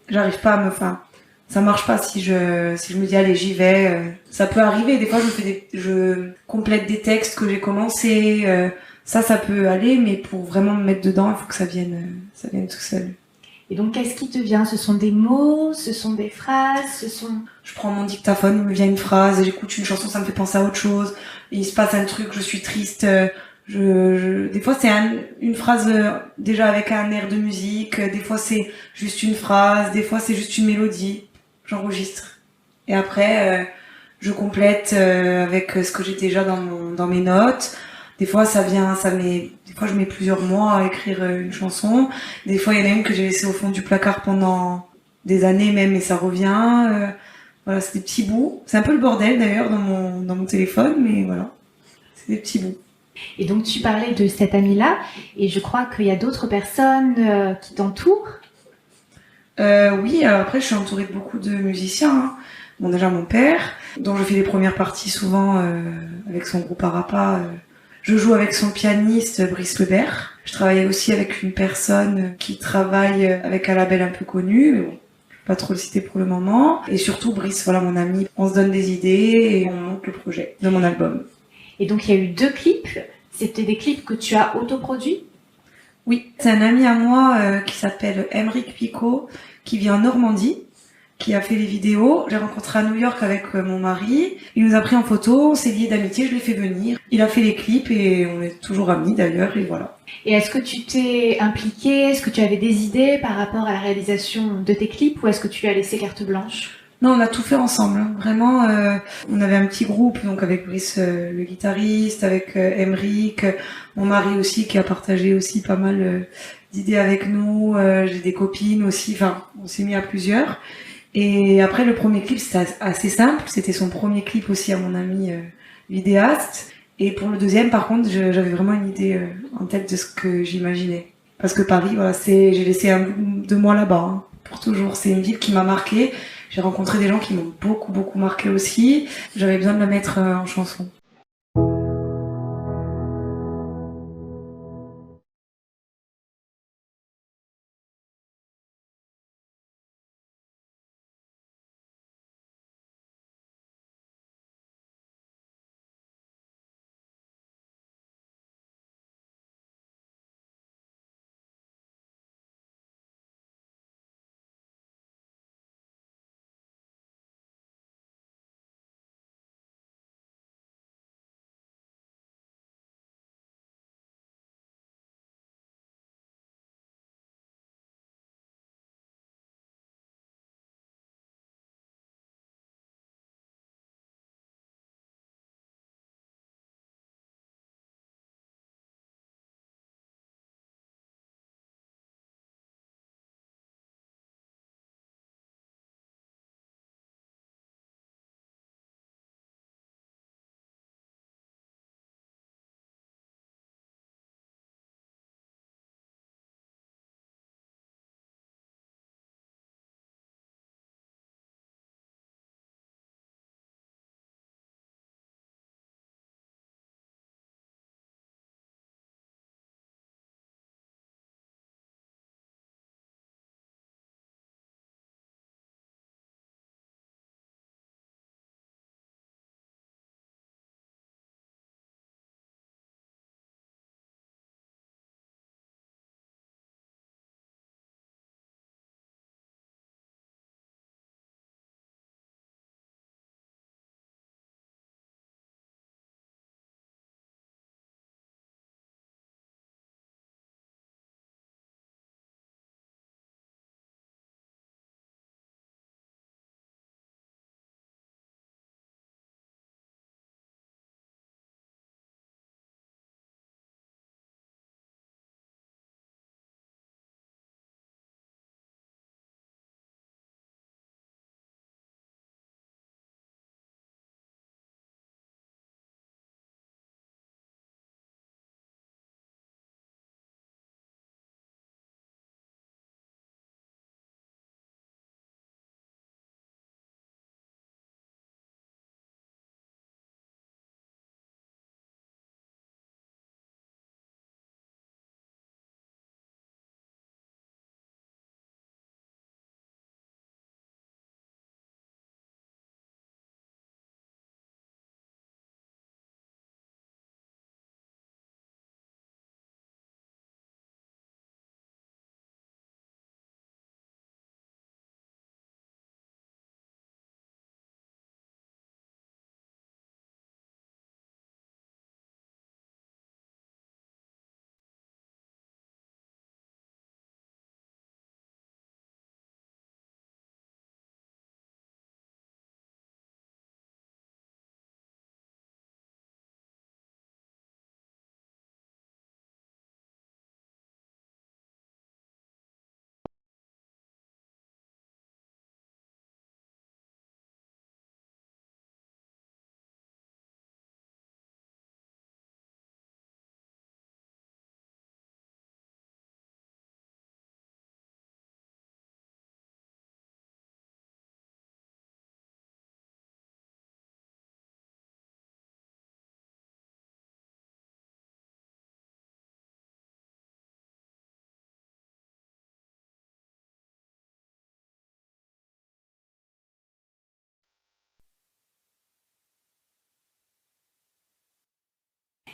J'arrive pas à ça marche pas si je me dis allez, j'y vais. Ça peut arriver, des fois je complète des textes que j'ai commencé. Ça peut aller, mais pour vraiment me mettre dedans, il faut que ça vienne tout seul. Et donc, qu'est-ce qui te vient? Ce sont des mots, ce sont des phrases, Je prends mon dictaphone, il me vient une phrase, j'écoute une chanson, ça me fait penser à autre chose. Il se passe un truc, je suis triste. Des fois, c'est une phrase déjà avec un air de musique. Des fois, c'est juste une phrase. Des fois, c'est juste une mélodie. J'enregistre. Et après, je complète avec ce que j'ai déjà dans mes notes. Des fois, des fois, je mets plusieurs mois à écrire une chanson. Des fois, il y en a une que j'ai laissée au fond du placard pendant des années même et ça revient. Voilà, c'est des petits bouts. C'est un peu le bordel d'ailleurs dans mon téléphone, mais voilà. C'est des petits bouts. Et donc, tu parlais de cette amie-là, et je crois qu'il y a d'autres personnes qui t'entourent. Oui, alors après, je suis entourée de beaucoup de musiciens. Bon, déjà mon père, dont je fais les premières parties souvent avec son groupe Arapa. Je joue avec son pianiste Brice Lebert. Je travaille aussi avec une personne qui travaille avec un label un peu connu, mais bon, je vais pas trop le citer pour le moment. Et surtout Brice, voilà mon ami. On se donne des idées et on monte le projet de mon album. Et donc, il y a eu 2 clips. C'était des clips que tu as autoproduits? Oui, c'est un ami à moi qui s'appelle Emeric Picot, qui vit en Normandie, qui a fait les vidéos. J'ai rencontré à New York avec mon mari. Il nous a pris en photo, on s'est liés d'amitié, je l'ai fait venir. Il a fait les clips et on est toujours amis d'ailleurs, et voilà. Et est-ce que tu t'es impliquée? Est-ce que tu avais des idées par rapport à la réalisation de tes clips, ou est-ce que tu lui as laissé carte blanche? Non, on a tout fait ensemble. Vraiment, on avait un petit groupe, donc avec Brice, le guitariste, avec Emeric, mon mari aussi, qui a partagé aussi pas mal d'idées avec nous. J'ai des copines aussi. Enfin, on s'est mis à plusieurs. Et après, le premier clip, c'était assez simple. C'était son premier clip aussi à mon ami vidéaste. Et pour le deuxième, par contre, j'avais vraiment une idée en tête de ce que j'imaginais. Parce que Paris, voilà, j'ai laissé 2 mois là-bas, pour toujours. C'est une ville qui m'a marquée. J'ai rencontré des gens qui m'ont beaucoup, beaucoup marqué aussi. J'avais besoin de la mettre en chanson.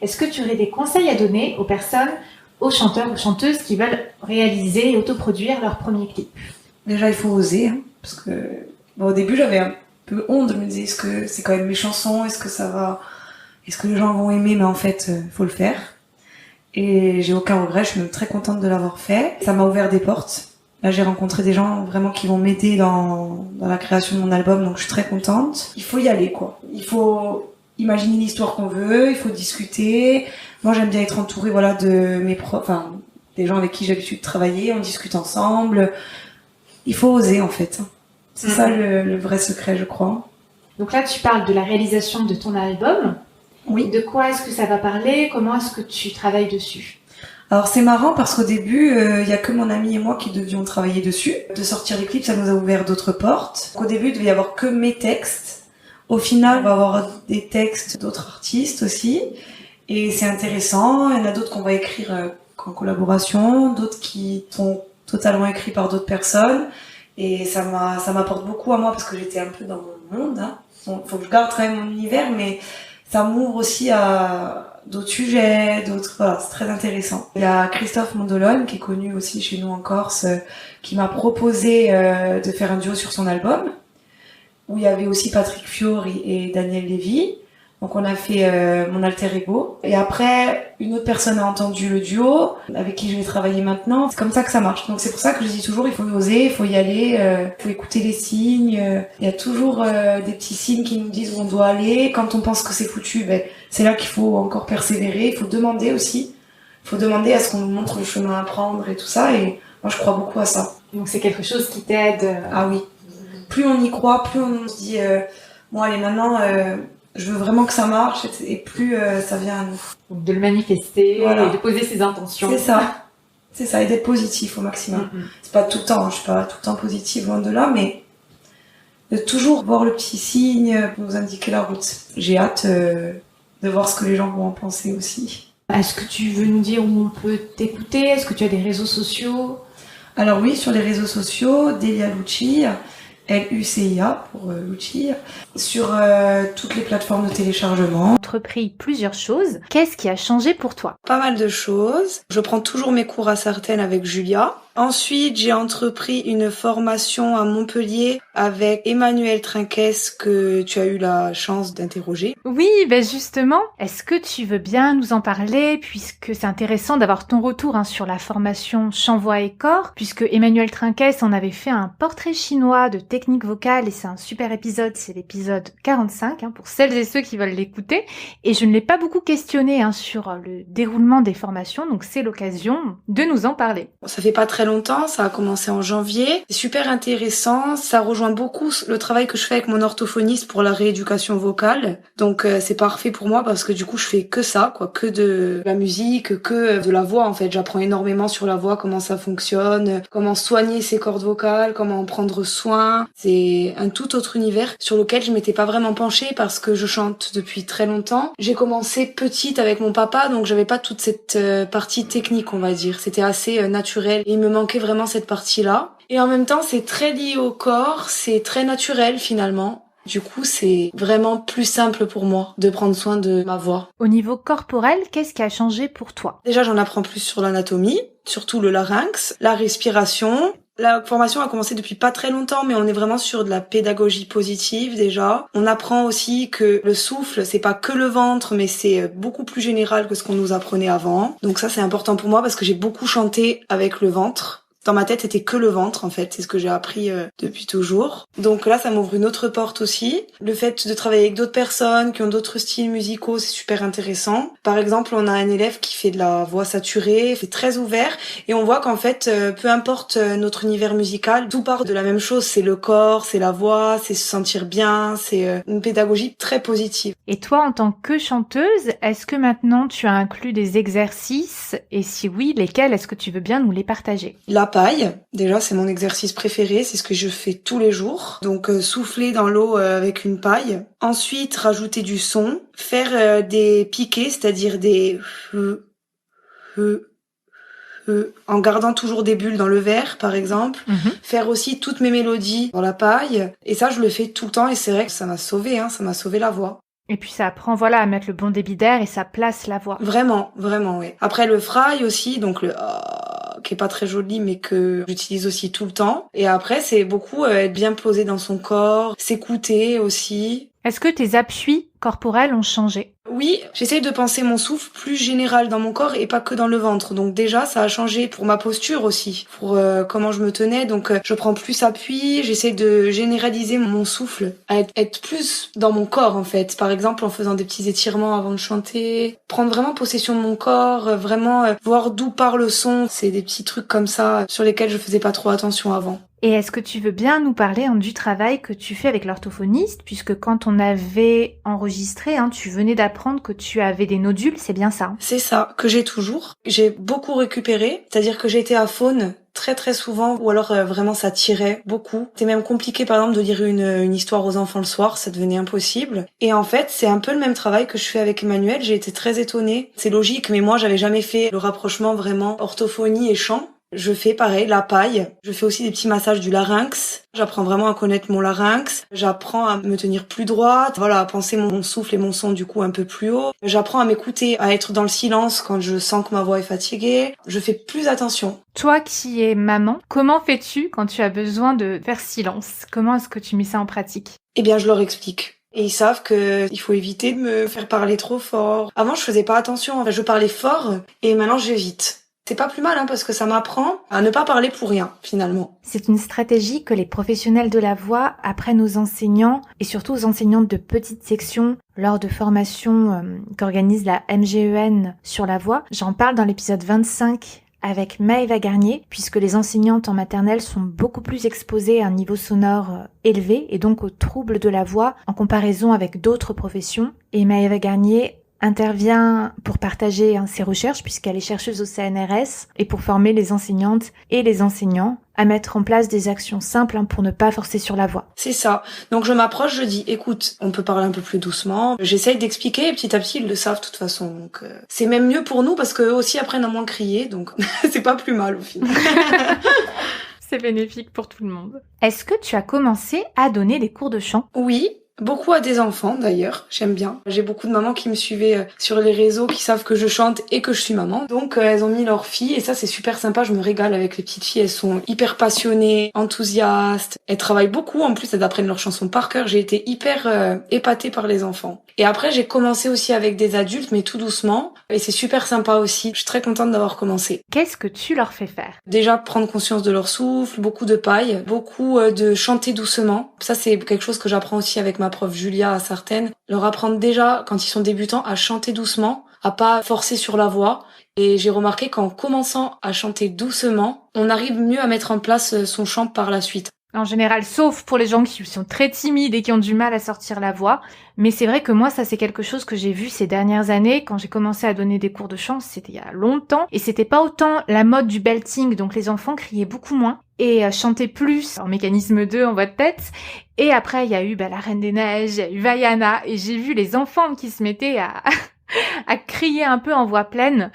Est-ce que tu aurais des conseils à donner aux personnes, aux chanteurs, aux chanteuses qui veulent réaliser et autoproduire leur premier clip? Déjà, il faut oser, hein, parce que au début, j'avais un peu honte. Je me disais, est-ce que c'est quand même mes chansons? Est-ce que les gens vont aimer? Mais en fait, faut le faire. Et j'ai aucun regret, je suis même très contente de l'avoir fait. Ça m'a ouvert des portes. Là, j'ai rencontré des gens vraiment qui vont m'aider dans la création de mon album, donc je suis très contente. Il faut y aller, quoi. Il faut imaginer l'histoire qu'on veut, il faut discuter. Moi, j'aime bien être entourée, voilà, de mes des gens avec qui j'ai l'habitude de travailler, on discute ensemble. Il faut oser, en fait. C'est ça le vrai secret, je crois. Donc là, tu parles de la réalisation de ton album. Oui. De quoi est-ce que ça va parler? Comment est-ce que tu travailles dessus? Alors c'est marrant parce qu'au début, il y a que mon ami et moi qui devions travailler dessus. De sortir les clips, ça nous a ouvert d'autres portes. Au début, il devait y avoir que mes textes. Au final, on va avoir des textes d'autres artistes aussi. Et c'est intéressant. Il y en a d'autres qu'on va écrire en collaboration, d'autres qui sont totalement écrits par d'autres personnes. Et ça m'apporte beaucoup à moi parce que j'étais un peu dans mon monde. Hein. Faut que je garde quand même mon univers, mais ça m'ouvre aussi à d'autres sujets, voilà, c'est très intéressant. Il y a Christophe Mondolone, qui est connu aussi chez nous en Corse, qui m'a proposé de faire un duo sur son album, où il y avait aussi Patrick Fiori et Daniel Lévy. Donc on a fait mon alter ego. Et après, une autre personne a entendu le duo, avec qui je vais travailler maintenant. C'est comme ça que ça marche. Donc c'est pour ça que je dis toujours, il faut oser, il faut y aller, il faut écouter les signes. Il y a toujours des petits signes qui nous disent où on doit aller. Quand on pense que c'est foutu, c'est là qu'il faut encore persévérer. Il faut demander aussi. Il faut demander à ce qu'on nous montre le chemin à prendre et tout ça. Et moi, je crois beaucoup à ça. Donc c'est quelque chose qui t'aide. Ah oui. Plus on y croit, plus on se dit, bon allez maintenant... je veux vraiment que ça marche et plus ça vient à nous. Donc de le manifester, voilà. Et de poser ses intentions. C'est ça, et d'être positif au maximum. C'est pas tout le temps, je suis pas tout le temps positive, loin de là, mais de toujours voir le petit signe pour nous indiquer la route. J'ai hâte de voir ce que les gens vont en penser aussi. Est-ce que tu veux nous dire où on peut t'écouter? Est-ce que tu as des réseaux sociaux? Alors oui, sur les réseaux sociaux, Delia Lucia, Lucia pour Lucia, sur toutes les plateformes de téléchargement. Entrepris plusieurs choses. Qu'est-ce qui a changé pour toi? Pas mal de choses. Je prends toujours mes cours à Sartène avec Julia. Ensuite, j'ai entrepris une formation à Montpellier avec Emmanuel Trinquès que tu as eu la chance d'interroger. Oui, justement, est-ce que tu veux bien nous en parler puisque c'est intéressant d'avoir ton retour sur la formation chant, voix et corps puisque Emmanuel Trinquès en avait fait un portrait chinois de technique vocale et c'est un super épisode, c'est l'épisode 45 pour celles et ceux qui veulent l'écouter et je ne l'ai pas beaucoup questionné sur le déroulement des formations donc c'est l'occasion de nous en parler. Ça fait pas très longtemps, ça a commencé en janvier. C'est super intéressant, ça rejoint beaucoup le travail que je fais avec mon orthophoniste pour la rééducation vocale. Donc c'est parfait pour moi parce que du coup je fais que ça, que de la musique, que de la voix en fait. J'apprends énormément sur la voix, comment ça fonctionne, comment soigner ses cordes vocales, comment en prendre soin. C'est un tout autre univers sur lequel je m'étais pas vraiment penchée parce que je chante depuis très longtemps. J'ai commencé petite avec mon papa, donc j'avais pas toute cette partie technique, on va dire. C'était assez naturel. Et il me manquait vraiment cette partie-là. Et en même temps, c'est très lié au corps, c'est très naturel finalement. Du coup, c'est vraiment plus simple pour moi de prendre soin de ma voix. Au niveau corporel, qu'est-ce qui a changé pour toi? Déjà, j'en apprends plus sur l'anatomie, surtout le larynx, la respiration. La formation a commencé depuis pas très longtemps, mais on est vraiment sur de la pédagogie positive déjà. On apprend aussi que le souffle, c'est pas que le ventre, mais c'est beaucoup plus général que ce qu'on nous apprenait avant. Donc ça, c'est important pour moi parce que j'ai beaucoup chanté avec le ventre. Dans ma tête, c'était que le ventre, en fait. C'est ce que j'ai appris depuis toujours. Donc là, ça m'ouvre une autre porte aussi. Le fait de travailler avec d'autres personnes qui ont d'autres styles musicaux, c'est super intéressant. Par exemple, on a un élève qui fait de la voix saturée, c'est très ouvert. Et on voit qu'en fait, peu importe notre univers musical, tout part de la même chose. C'est le corps, c'est la voix, c'est se sentir bien. C'est une pédagogie très positive. Et toi, en tant que chanteuse, est-ce que maintenant tu as inclus des exercices? Et si oui, lesquels? Est-ce que tu veux bien nous les partager? La paille, déjà c'est mon exercice préféré, c'est ce que je fais tous les jours. Donc souffler dans l'eau avec une paille. Ensuite rajouter du son, faire des piquets, c'est-à-dire des en gardant toujours des bulles dans le verre par exemple. Faire aussi toutes mes mélodies dans la paille. Et ça je le fais tout le temps et c'est vrai que ça m'a sauvé, ça m'a sauvé la voix. Et puis ça apprend à mettre le bon débit d'air et ça place la voix. Vraiment, oui. Après le fry aussi, donc le qui est pas très joli mais que j'utilise aussi tout le temps. Et après c'est beaucoup être bien posé dans son corps, s'écouter aussi. Est-ce que tes appuis corporels ont changé? Oui, j'essaye de penser mon souffle plus général dans mon corps et pas que dans le ventre. Donc déjà, ça a changé pour ma posture aussi, pour comment je me tenais. Donc je prends plus appui, j'essaie de généraliser mon souffle, à être plus dans mon corps en fait. Par exemple, en faisant des petits étirements avant de chanter, prendre vraiment possession de mon corps, vraiment voir d'où part le son. C'est des petits trucs comme ça sur lesquels je faisais pas trop attention avant. Et est-ce que tu veux bien nous parler du travail que tu fais avec l'orthophoniste, puisque quand on avait enregistré, tu venais d'apprendre que tu avais des nodules, c'est bien ça? C'est ça, que j'ai toujours. J'ai beaucoup récupéré, c'est-à-dire que j'étais aphone très très souvent, ou alors vraiment ça tirait beaucoup. C'était même compliqué par exemple de lire une histoire aux enfants le soir, ça devenait impossible. Et en fait, c'est un peu le même travail que je fais avec Emmanuel, j'ai été très étonnée. C'est logique, mais moi j'avais jamais fait le rapprochement vraiment orthophonie et chant. Je fais pareil, la paille. Je fais aussi des petits massages du larynx. J'apprends vraiment à connaître mon larynx. J'apprends à me tenir plus droite. À penser mon souffle et mon son du coup un peu plus haut. J'apprends à m'écouter, à être dans le silence quand je sens que ma voix est fatiguée. Je fais plus attention. Toi qui es maman, comment fais-tu quand tu as besoin de faire silence? Comment est-ce que tu mets ça en pratique? Eh bien, je leur explique. Et ils savent que il faut éviter de me faire parler trop fort. Avant, je faisais pas attention. Je parlais fort et maintenant j'évite. C'est pas plus mal parce que ça m'apprend à ne pas parler pour rien finalement. C'est une stratégie que les professionnels de la voix apprennent aux enseignants et surtout aux enseignantes de petites sections lors de formations qu'organise la MGEN sur la voix. J'en parle dans l'épisode 25 avec Maëva Garnier, puisque les enseignantes en maternelle sont beaucoup plus exposées à un niveau sonore élevé et donc aux troubles de la voix en comparaison avec d'autres professions. Et Maëva Garnier intervient pour partager ses recherches puisqu'elle est chercheuse au CNRS et pour former les enseignantes et les enseignants à mettre en place des actions simples pour ne pas forcer sur la voix. C'est ça. Donc je m'approche, je dis écoute, on peut parler un peu plus doucement. J'essaye d'expliquer et petit à petit ils le savent de toute façon. Donc c'est même mieux pour nous parce qu'eux aussi apprennent à moins crier, donc c'est pas plus mal au final. C'est bénéfique pour tout le monde. Est-ce que tu as commencé à donner des cours de chant? Oui. Beaucoup à des enfants d'ailleurs, j'aime bien. J'ai beaucoup de mamans qui me suivaient sur les réseaux, qui savent que je chante et que je suis maman. Donc elles ont mis leur fille et ça c'est super sympa, je me régale avec les petites filles. Elles sont hyper passionnées, enthousiastes. Elles travaillent beaucoup, en plus elles apprennent leurs chansons par cœur. J'ai été hyper épatée par les enfants. Et après j'ai commencé aussi avec des adultes mais tout doucement. Et c'est super sympa aussi, je suis très contente d'avoir commencé. Qu'est-ce que tu leur fais faire? Déjà prendre conscience de leur souffle, beaucoup de paille, beaucoup de chanter doucement. Ça c'est quelque chose que j'apprends aussi avec ma prof Julia à Sartène, leur apprendre déjà quand ils sont débutants à chanter doucement, à pas forcer sur la voix. Et j'ai remarqué qu'en commençant à chanter doucement, on arrive mieux à mettre en place son chant par la suite. En général, sauf pour les gens qui sont très timides et qui ont du mal à sortir la voix. Mais c'est vrai que moi, ça c'est quelque chose que j'ai vu ces dernières années. Quand j'ai commencé à donner des cours de chant, c'était il y a longtemps. Et c'était pas autant la mode du belting, donc les enfants criaient beaucoup moins et chantaient plus en mécanisme 2 en voix de tête. Et après, il y a eu la Reine des Neiges, il y a eu Vaiana, et j'ai vu les enfants qui se mettaient à crier un peu en voix pleine.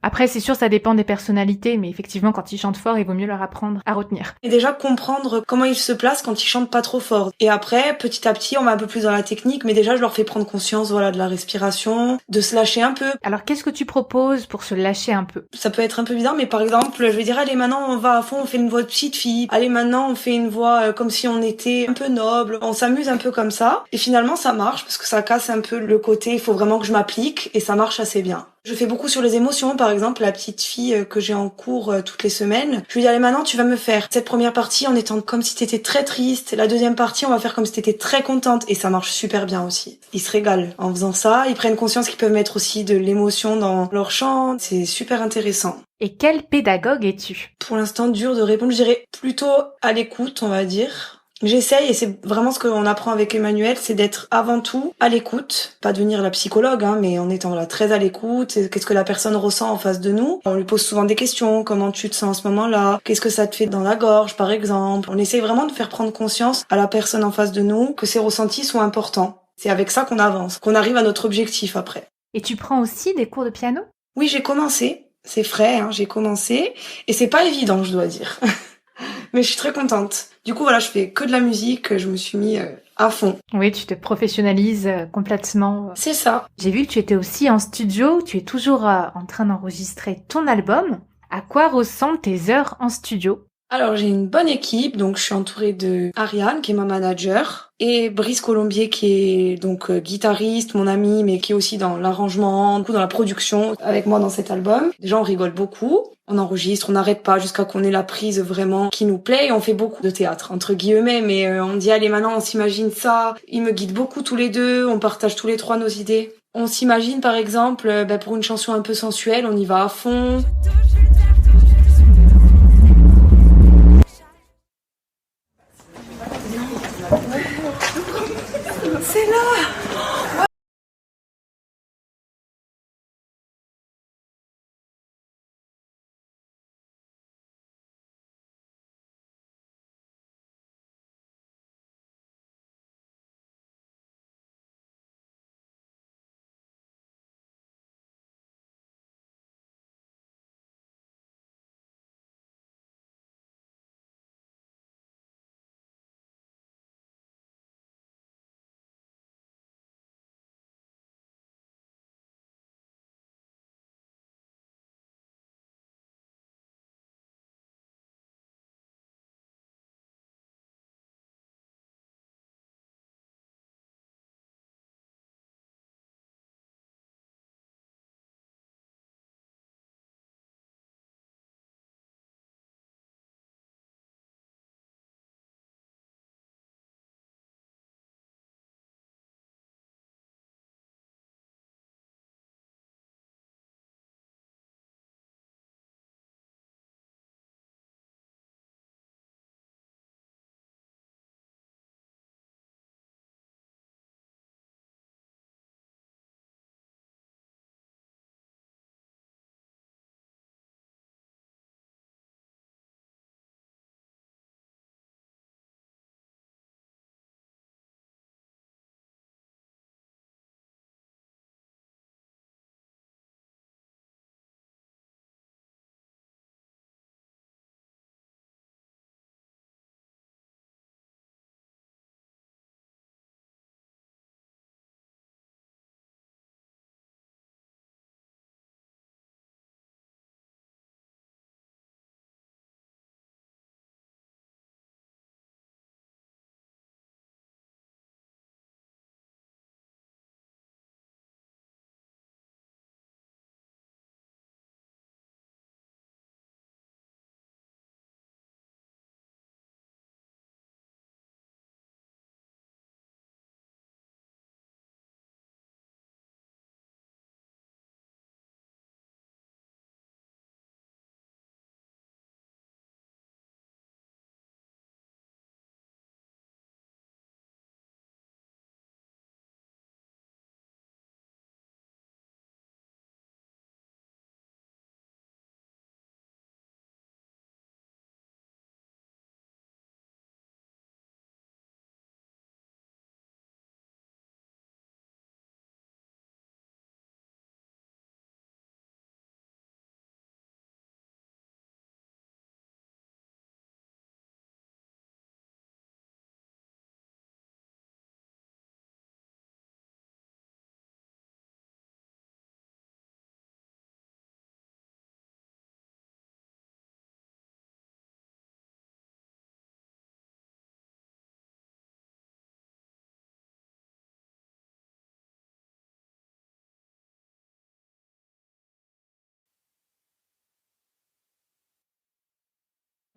Après, c'est sûr, ça dépend des personnalités, mais effectivement, quand ils chantent fort, il vaut mieux leur apprendre à retenir. Et déjà comprendre comment ils se placent quand ils chantent pas trop fort. Et après, petit à petit, on va un peu plus dans la technique, mais déjà, je leur fais prendre conscience, de la respiration, de se lâcher un peu. Alors, qu'est-ce que tu proposes pour se lâcher un peu? Ça peut être un peu bizarre, mais par exemple, je vais dire, allez, maintenant, on va à fond, on fait une voix de petite fille. Allez, maintenant, on fait une voix comme si on était un peu noble. On s'amuse un peu comme ça. Et finalement, ça marche, parce que ça casse un peu le côté, il faut vraiment que je m'applique, et ça marche assez bien. Je fais beaucoup sur les émotions, par exemple, la petite fille que j'ai en cours toutes les semaines. Je lui dis, allez, maintenant, tu vas me faire cette première partie en étant comme si t'étais très triste. La deuxième partie, on va faire comme si t'étais très contente. Et ça marche super bien aussi. Ils se régalent en faisant ça. Ils prennent conscience qu'ils peuvent mettre aussi de l'émotion dans leur chant. C'est super intéressant. Et quel pédagogue es-tu? Pour l'instant, dur de répondre. Je dirais plutôt à l'écoute, on va dire. J'essaye, et c'est vraiment ce qu'on apprend avec Emmanuel, c'est d'être avant tout à l'écoute, pas devenir la psychologue, mais en étant là très à l'écoute. Qu'est-ce que la personne ressent en face de nous? On lui pose souvent des questions, comment tu te sens en ce moment-là? Qu'est-ce que ça te fait dans la gorge, par exemple? On essaye vraiment de faire prendre conscience à la personne en face de nous que ses ressentis sont importants. C'est avec ça qu'on avance, qu'on arrive à notre objectif après. Et tu prends aussi des cours de piano? Oui, j'ai commencé. C'est frais, j'ai commencé. Et c'est pas évident, je dois dire. Mais je suis très contente. Du coup, voilà, je fais que de la musique, je me suis mis à fond. Oui, tu te professionnalises complètement. C'est ça. J'ai vu que tu étais aussi en studio, tu es toujours en train d'enregistrer ton album. À quoi ressemblent tes heures en studio? Alors, j'ai une bonne équipe, donc je suis entourée de Ariane, qui est ma manager, et Brice Colombier, qui est donc guitariste, mon ami, mais qui est aussi dans l'arrangement, dans la production, avec moi dans cet album. Déjà, on rigole beaucoup, on enregistre, on n'arrête pas jusqu'à qu'on ait la prise vraiment qui nous plaît, et on fait beaucoup de théâtre, entre guillemets, mais on dit, allez, maintenant, on s'imagine ça. Ils me guident beaucoup tous les deux, on partage tous les trois nos idées. On s'imagine, par exemple, pour une chanson un peu sensuelle, on y va à fond. C'est là.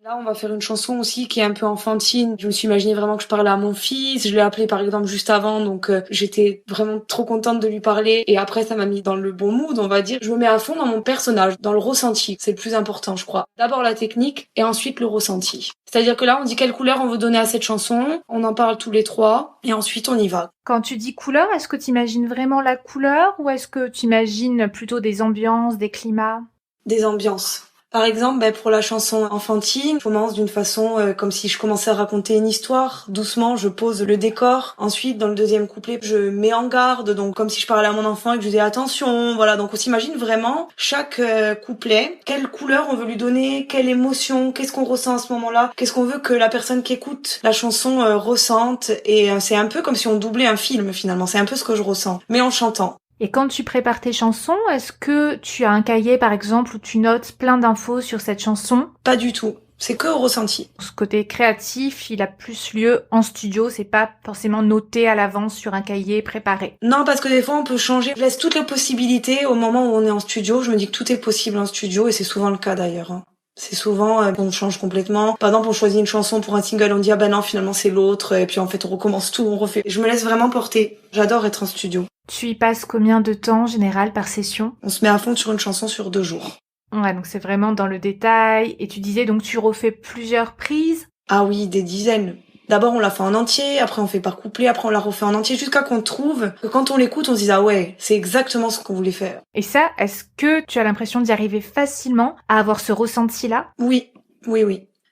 Là, on va faire une chanson aussi qui est un peu enfantine. Je me suis imaginé vraiment que je parlais à mon fils. Je l'ai appelé par exemple juste avant, donc j'étais vraiment trop contente de lui parler. Et après, ça m'a mis dans le bon mood, on va dire. Je me mets à fond dans mon personnage, dans le ressenti. C'est le plus important, je crois. D'abord la technique et ensuite le ressenti. C'est-à-dire que là, on dit quelle couleur on veut donner à cette chanson. On en parle tous les trois et ensuite on y va. Quand tu dis couleur, est-ce que tu imagines vraiment la couleur ou est-ce que tu imagines plutôt des ambiances, des climats? Des ambiances. Par exemple, pour la chanson enfantine, je commence d'une façon comme si je commençais à raconter une histoire. Doucement, je pose le décor. Ensuite, dans le deuxième couplet, je mets en garde, donc comme si je parlais à mon enfant et que je disais attention. Voilà, donc on s'imagine vraiment chaque couplet, quelle couleur on veut lui donner, quelle émotion, qu'est-ce qu'on ressent à ce moment-là, qu'est-ce qu'on veut que la personne qui écoute la chanson ressente. Et c'est un peu comme si on doublait un film finalement. C'est un peu ce que je ressens, mais en chantant. Et quand tu prépares tes chansons, est-ce que tu as un cahier, par exemple, où tu notes plein d'infos sur cette chanson? Pas du tout. C'est que au ressenti. Ce côté créatif, il a plus lieu en studio, c'est pas forcément noté à l'avance sur un cahier préparé. Non, parce que des fois, on peut changer. Je laisse toutes les possibilités au moment où on est en studio. Je me dis que tout est possible en studio, et c'est souvent le cas d'ailleurs. C'est souvent qu'on change complètement. Par exemple, on choisit une chanson pour un single, on dit ah ben non, finalement c'est l'autre, et puis en fait on recommence tout, on refait. Je me laisse vraiment porter. J'adore être en studio. Tu y passes combien de temps en général par session? On se met à fond sur une chanson sur 2 jours. Ouais, donc c'est vraiment dans le détail. Et tu disais donc tu refais plusieurs prises? Ah oui, des dizaines. D'abord on la fait en entier, après on fait par couplet, après on la refait en entier, jusqu'à qu'on trouve que quand on l'écoute, on se dit ah ouais, c'est exactement ce qu'on voulait faire. Et ça, est-ce que tu as l'impression d'y arriver facilement, à avoir ce ressenti-là? Oui.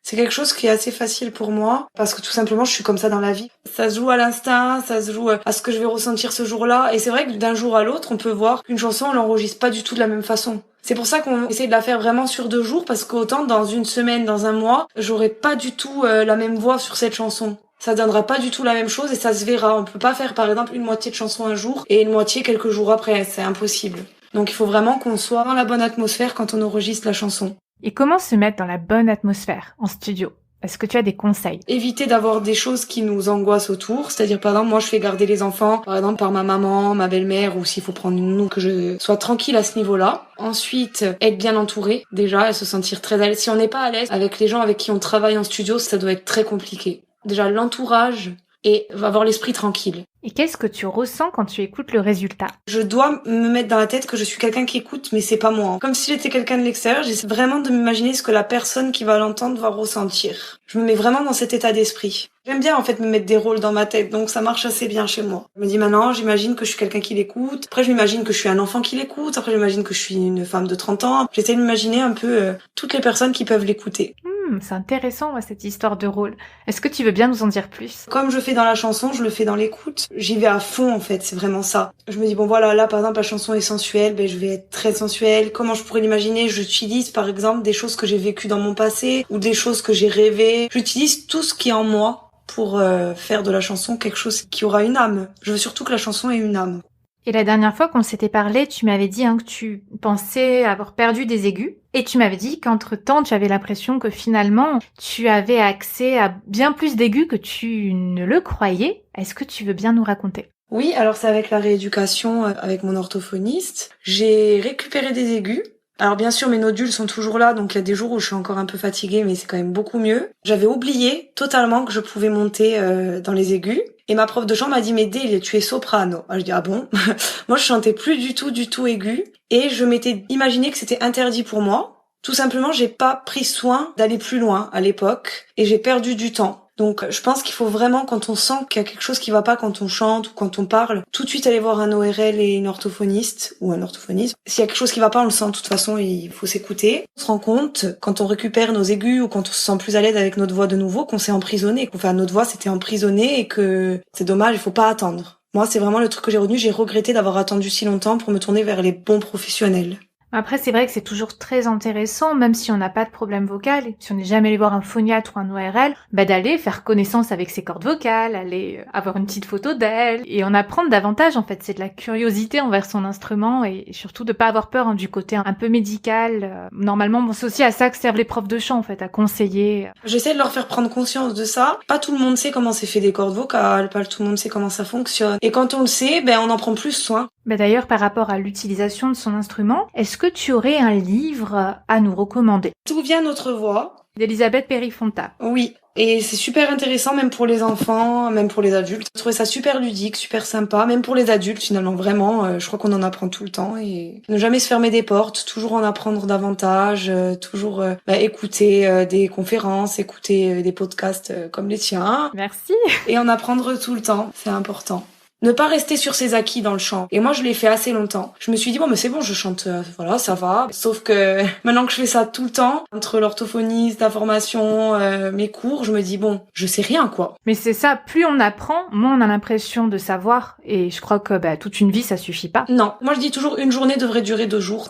C'est quelque chose qui est assez facile pour moi, parce que tout simplement, je suis comme ça dans la vie. Ça se joue à l'instinct, ça se joue à ce que je vais ressentir ce jour-là, et c'est vrai que d'un jour à l'autre, on peut voir qu'une chanson, on l'enregistre pas du tout de la même façon. C'est pour ça qu'on essaie de la faire vraiment sur 2 jours, parce qu'autant dans une semaine, dans un mois, j'aurai pas du tout la même voix sur cette chanson. Ça donnera pas du tout la même chose et ça se verra. On peut pas faire par exemple une moitié de chanson un jour et une moitié quelques jours après, c'est impossible. Donc il faut vraiment qu'on soit dans la bonne atmosphère quand on enregistre la chanson. Et comment se mettre dans la bonne atmosphère en studio? Est-ce que tu as des conseils? Éviter d'avoir des choses qui nous angoissent autour. C'est-à-dire, par exemple, moi, je fais garder les enfants, par exemple, par ma maman, ma belle-mère, ou s'il faut prendre une nounou, que je sois tranquille à ce niveau-là. Ensuite, être bien entouré, déjà, et se sentir très à l'aise. Si on n'est pas à l'aise avec les gens avec qui on travaille en studio, ça doit être très compliqué. Déjà, l'entourage et avoir l'esprit tranquille. Et qu'est-ce que tu ressens quand tu écoutes le résultat? Je dois me mettre dans la tête que je suis quelqu'un qui écoute, mais c'est pas moi. Comme si j'étais quelqu'un de l'extérieur, j'essaie vraiment de m'imaginer ce que la personne qui va l'entendre va ressentir. Je me mets vraiment dans cet état d'esprit. J'aime bien en fait me mettre des rôles dans ma tête, donc ça marche assez bien chez moi. Je me dis maintenant, j'imagine que je suis quelqu'un qui l'écoute. Après, je m'imagine que je suis un enfant qui l'écoute. Après, j'imagine que je suis une femme de 30 ans. J'essaie de m'imaginer un peu toutes les personnes qui peuvent l'écouter. C'est intéressant, cette histoire de rôle. Est-ce que tu veux bien nous en dire plus? Comme je fais dans la chanson, je le fais dans l'écoute. J'y vais à fond, en fait, c'est vraiment ça. Je me dis, bon voilà, là, par exemple, la chanson est sensuelle, je vais être très sensuelle. Comment je pourrais l'imaginer? J'utilise, par exemple, des choses que j'ai vécues dans mon passé, ou des choses que j'ai rêvées. J'utilise tout ce qui est en moi pour faire de la chanson quelque chose qui aura une âme. Je veux surtout que la chanson ait une âme. Et la dernière fois qu'on s'était parlé, tu m'avais dit que tu pensais avoir perdu des aigus. Et tu m'avais dit qu'entre-temps, tu avais l'impression que finalement, tu avais accès à bien plus d'aigus que tu ne le croyais. Est-ce que tu veux bien nous raconter? Oui, alors c'est avec la rééducation, avec mon orthophoniste. J'ai récupéré des aigus. Alors bien sûr, mes nodules sont toujours là, donc il y a des jours où je suis encore un peu fatiguée, mais c'est quand même beaucoup mieux. J'avais oublié totalement que je pouvais monter dans les aigus. Et ma prof de chant m'a dit, mais Dé, tu es soprano. Je dis, ah bon? Moi, je chantais plus du tout aigu. Et je m'étais imaginé que c'était interdit pour moi. Tout simplement, j'ai pas pris soin d'aller plus loin à l'époque. Et j'ai perdu du temps. Donc, je pense qu'il faut vraiment, quand on sent qu'il y a quelque chose qui va pas quand on chante ou quand on parle, tout de suite aller voir un ORL et une orthophoniste ou un orthophoniste. S'il y a quelque chose qui va pas, on le sent de toute façon, il faut s'écouter. On se rend compte, quand on récupère nos aigus ou quand on se sent plus à l'aise avec notre voix de nouveau, qu'on s'est emprisonné. Enfin, notre voix s'était emprisonnée et que c'est dommage, il faut pas attendre. Moi, c'est vraiment le truc que j'ai retenu. J'ai regretté d'avoir attendu si longtemps pour me tourner vers les bons professionnels. Après, c'est vrai que c'est toujours très intéressant, même si on n'a pas de problème vocal, si on n'est jamais allé voir un phoniatre ou un ORL, d'aller faire connaissance avec ses cordes vocales, aller avoir une petite photo d'elle, et en apprendre davantage, en fait. C'est de la curiosité envers son instrument, et surtout de pas avoir peur du côté un peu médical. Normalement, c'est aussi à ça que servent les profs de chant, en fait, à conseiller. J'essaie de leur faire prendre conscience de ça. Pas tout le monde sait comment c'est fait des cordes vocales, pas tout le monde sait comment ça fonctionne. Et quand on le sait, on en prend plus soin. D'ailleurs, par rapport à l'utilisation de son instrument, est-ce que tu aurais un livre à nous recommander? D'où vient notre voix? D'Elisabeth Perifonta. Oui, et c'est super intéressant même pour les enfants, même pour les adultes. Je trouvais ça super ludique, super sympa, même pour les adultes finalement, vraiment, je crois qu'on en apprend tout le temps et ne jamais se fermer des portes, toujours en apprendre davantage, toujours écouter des conférences, écouter des podcasts comme les tiens. Merci. Et en apprendre tout le temps, c'est important. Ne pas rester sur ses acquis dans le chant. Et moi, je l'ai fait assez longtemps. Je me suis dit, bon, mais c'est bon, je chante, voilà, ça va. Sauf que maintenant que je fais ça tout le temps, entre l'orthophoniste, la formation, mes cours, je me dis, bon, je sais rien, quoi. Mais c'est ça, plus on apprend, moins on a l'impression de savoir. Et je crois que toute une vie, ça suffit pas. Non, moi je dis toujours, une journée devrait durer 2 jours.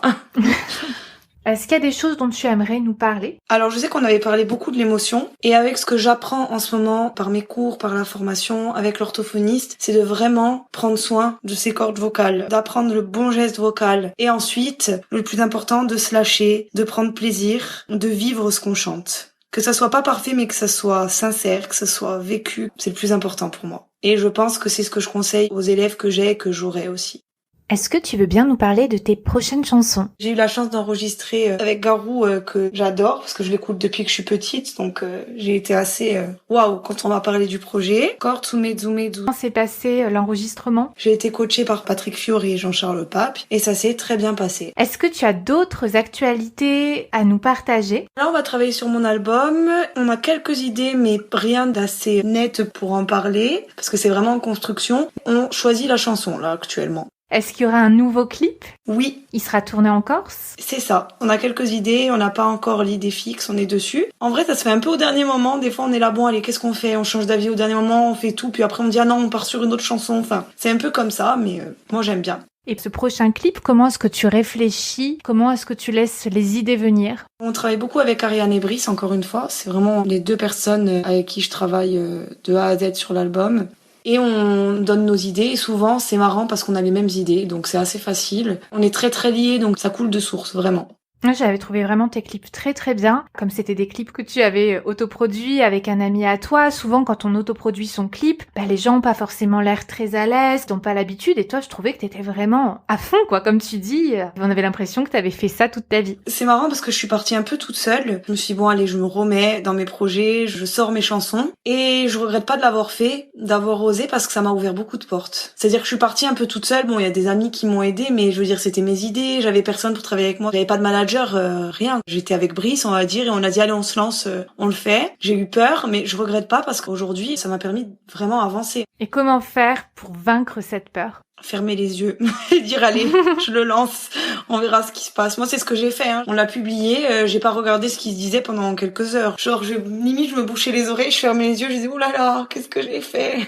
Est-ce qu'il y a des choses dont tu aimerais nous parler ? Alors je sais qu'on avait parlé beaucoup de l'émotion et avec ce que j'apprends en ce moment par mes cours, par la formation, avec l'orthophoniste, c'est de vraiment prendre soin de ses cordes vocales, d'apprendre le bon geste vocal et ensuite, le plus important, de se lâcher, de prendre plaisir, de vivre ce qu'on chante. Que ça soit pas parfait mais que ça soit sincère, que ça soit vécu, c'est le plus important pour moi. Et je pense que c'est ce que je conseille aux élèves que j'ai et que j'aurai aussi. Est-ce que tu veux bien nous parler de tes prochaines chansons ? J'ai eu la chance d'enregistrer avec Garou que j'adore parce que je l'écoute depuis que je suis petite, donc j'ai été assez waouh quand on m'a parlé du projet. Encore Tsume. Comment s'est passé l'enregistrement ? J'ai été coachée par Patrick Fiori et Jean-Charles Pape et ça s'est très bien passé. Est-ce que tu as d'autres actualités à nous partager ? Là, on va travailler sur mon album. On a quelques idées mais rien d'assez net pour en parler parce que c'est vraiment en construction. On choisit la chanson là actuellement. Est-ce qu'il y aura un nouveau clip ? Oui. Il sera tourné en Corse ? C'est ça. On a quelques idées, on n'a pas encore l'idée fixe, on est dessus. En vrai, ça se fait un peu au dernier moment. Des fois, on est là, bon, allez, qu'est-ce qu'on fait ? On change d'avis au dernier moment, on fait tout, puis après on dit, ah non, on part sur une autre chanson. Enfin, c'est un peu comme ça, mais moi, j'aime bien. Et ce prochain clip, comment est-ce que tu réfléchis ? Comment est-ce que tu laisses les idées venir ? On travaille beaucoup avec Ariane et Brice, encore une fois. C'est vraiment les 2 personnes avec qui je travaille de A à Z sur l'album. Et on donne nos idées et souvent c'est marrant parce qu'on a les mêmes idées donc c'est assez facile. On est très très liés donc ça coule de source vraiment. J'avais trouvé vraiment tes clips très très bien. Comme c'était des clips que tu avais autoproduits avec un ami à toi, souvent quand on autoproduit son clip, les gens n'ont pas forcément l'air très à l'aise, n'ont pas l'habitude et toi je trouvais que t'étais vraiment à fond quoi, comme tu dis. On avait l'impression que t'avais fait ça toute ta vie. C'est marrant parce que je suis partie un peu toute seule. Je me suis dit bon allez je me remets dans mes projets, je sors mes chansons et je regrette pas de l'avoir fait, d'avoir osé parce que ça m'a ouvert beaucoup de portes. C'est-à-dire que je suis partie un peu toute seule, bon il y a des amis qui m'ont aidée mais je veux dire c'était mes idées, j'avais personne pour travailler avec moi, j'avais pas de manager. Rien. J'étais avec Brice, on va dire, et on a dit allez on se lance, on le fait. J'ai eu peur, mais je regrette pas parce qu'aujourd'hui ça m'a permis de vraiment avancer. Et comment faire pour vaincre cette peur ? Fermer les yeux et dire allez, je le lance, on verra ce qui se passe. Moi c'est ce que j'ai fait. On l'a publié, j'ai pas regardé ce qu'il se disait pendant quelques heures. Genre limite je me bouchais les oreilles, je fermais les yeux, je disais oulala, qu'est-ce que j'ai fait.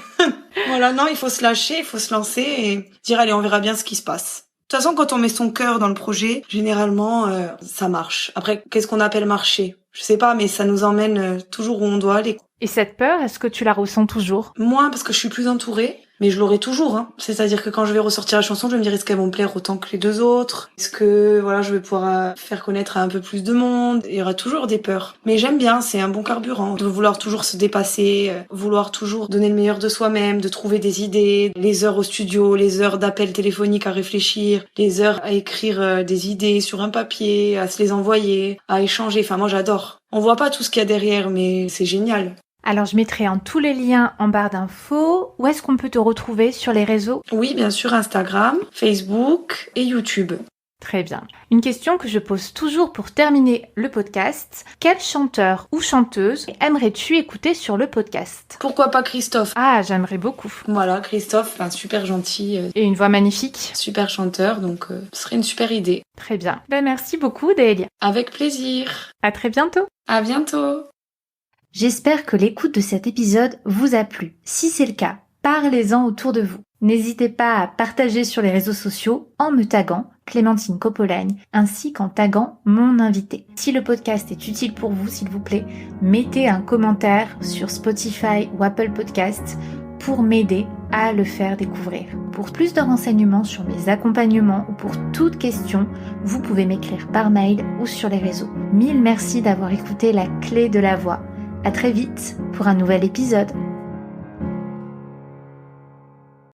Voilà, non il faut se lâcher, il faut se lancer et dire allez on verra bien ce qui se passe. De toute façon, quand on met son cœur dans le projet, généralement, ça marche. Après, qu'est-ce qu'on appelle marcher ? Je sais pas, mais ça nous emmène toujours où on doit aller. Et cette peur, est-ce que tu la ressens toujours ? Moins, parce que je suis plus entourée, mais je l'aurai toujours. Hein. C'est-à-dire que quand je vais ressortir la chanson, je vais me dire est-ce qu'elles vont me plaire autant que les 2 autres ? Est-ce que voilà, je vais pouvoir faire connaître à un peu plus de monde ? Il y aura toujours des peurs. Mais j'aime bien, c'est un bon carburant. De vouloir toujours se dépasser, vouloir toujours donner le meilleur de soi-même, de trouver des idées, les heures au studio, les heures d'appels téléphoniques à réfléchir, les heures à écrire des idées sur un papier, à se les envoyer, à échanger. Enfin, moi j'adore. On voit pas tout ce qu'il y a derrière, mais c'est génial. Alors je mettrai tous les liens en barre d'infos. Où est-ce qu'on peut te retrouver sur les réseaux ? Oui, bien sûr, Instagram, Facebook et YouTube. Très bien. Une question que je pose toujours pour terminer le podcast. Quel chanteur ou chanteuse aimerais-tu écouter sur le podcast ? Pourquoi pas Christophe ? Ah, j'aimerais beaucoup. Voilà, Christophe, super gentil. Et une voix magnifique. Super chanteur, donc ce serait une super idée. Très bien. Merci beaucoup, Daëlia. Avec plaisir. À très bientôt. À bientôt. J'espère que l'écoute de cet épisode vous a plu. Si c'est le cas, parlez-en autour de vous. N'hésitez pas à partager sur les réseaux sociaux en me taguant Clémentine Coppolagne ainsi qu'en taguant mon invité. Si le podcast est utile pour vous, s'il vous plaît, mettez un commentaire sur Spotify ou Apple Podcasts pour m'aider à le faire découvrir. Pour plus de renseignements sur mes accompagnements ou pour toute question, vous pouvez m'écrire par mail ou sur les réseaux. Mille merci d'avoir écouté La Clé de la Voix. À très vite pour un nouvel épisode.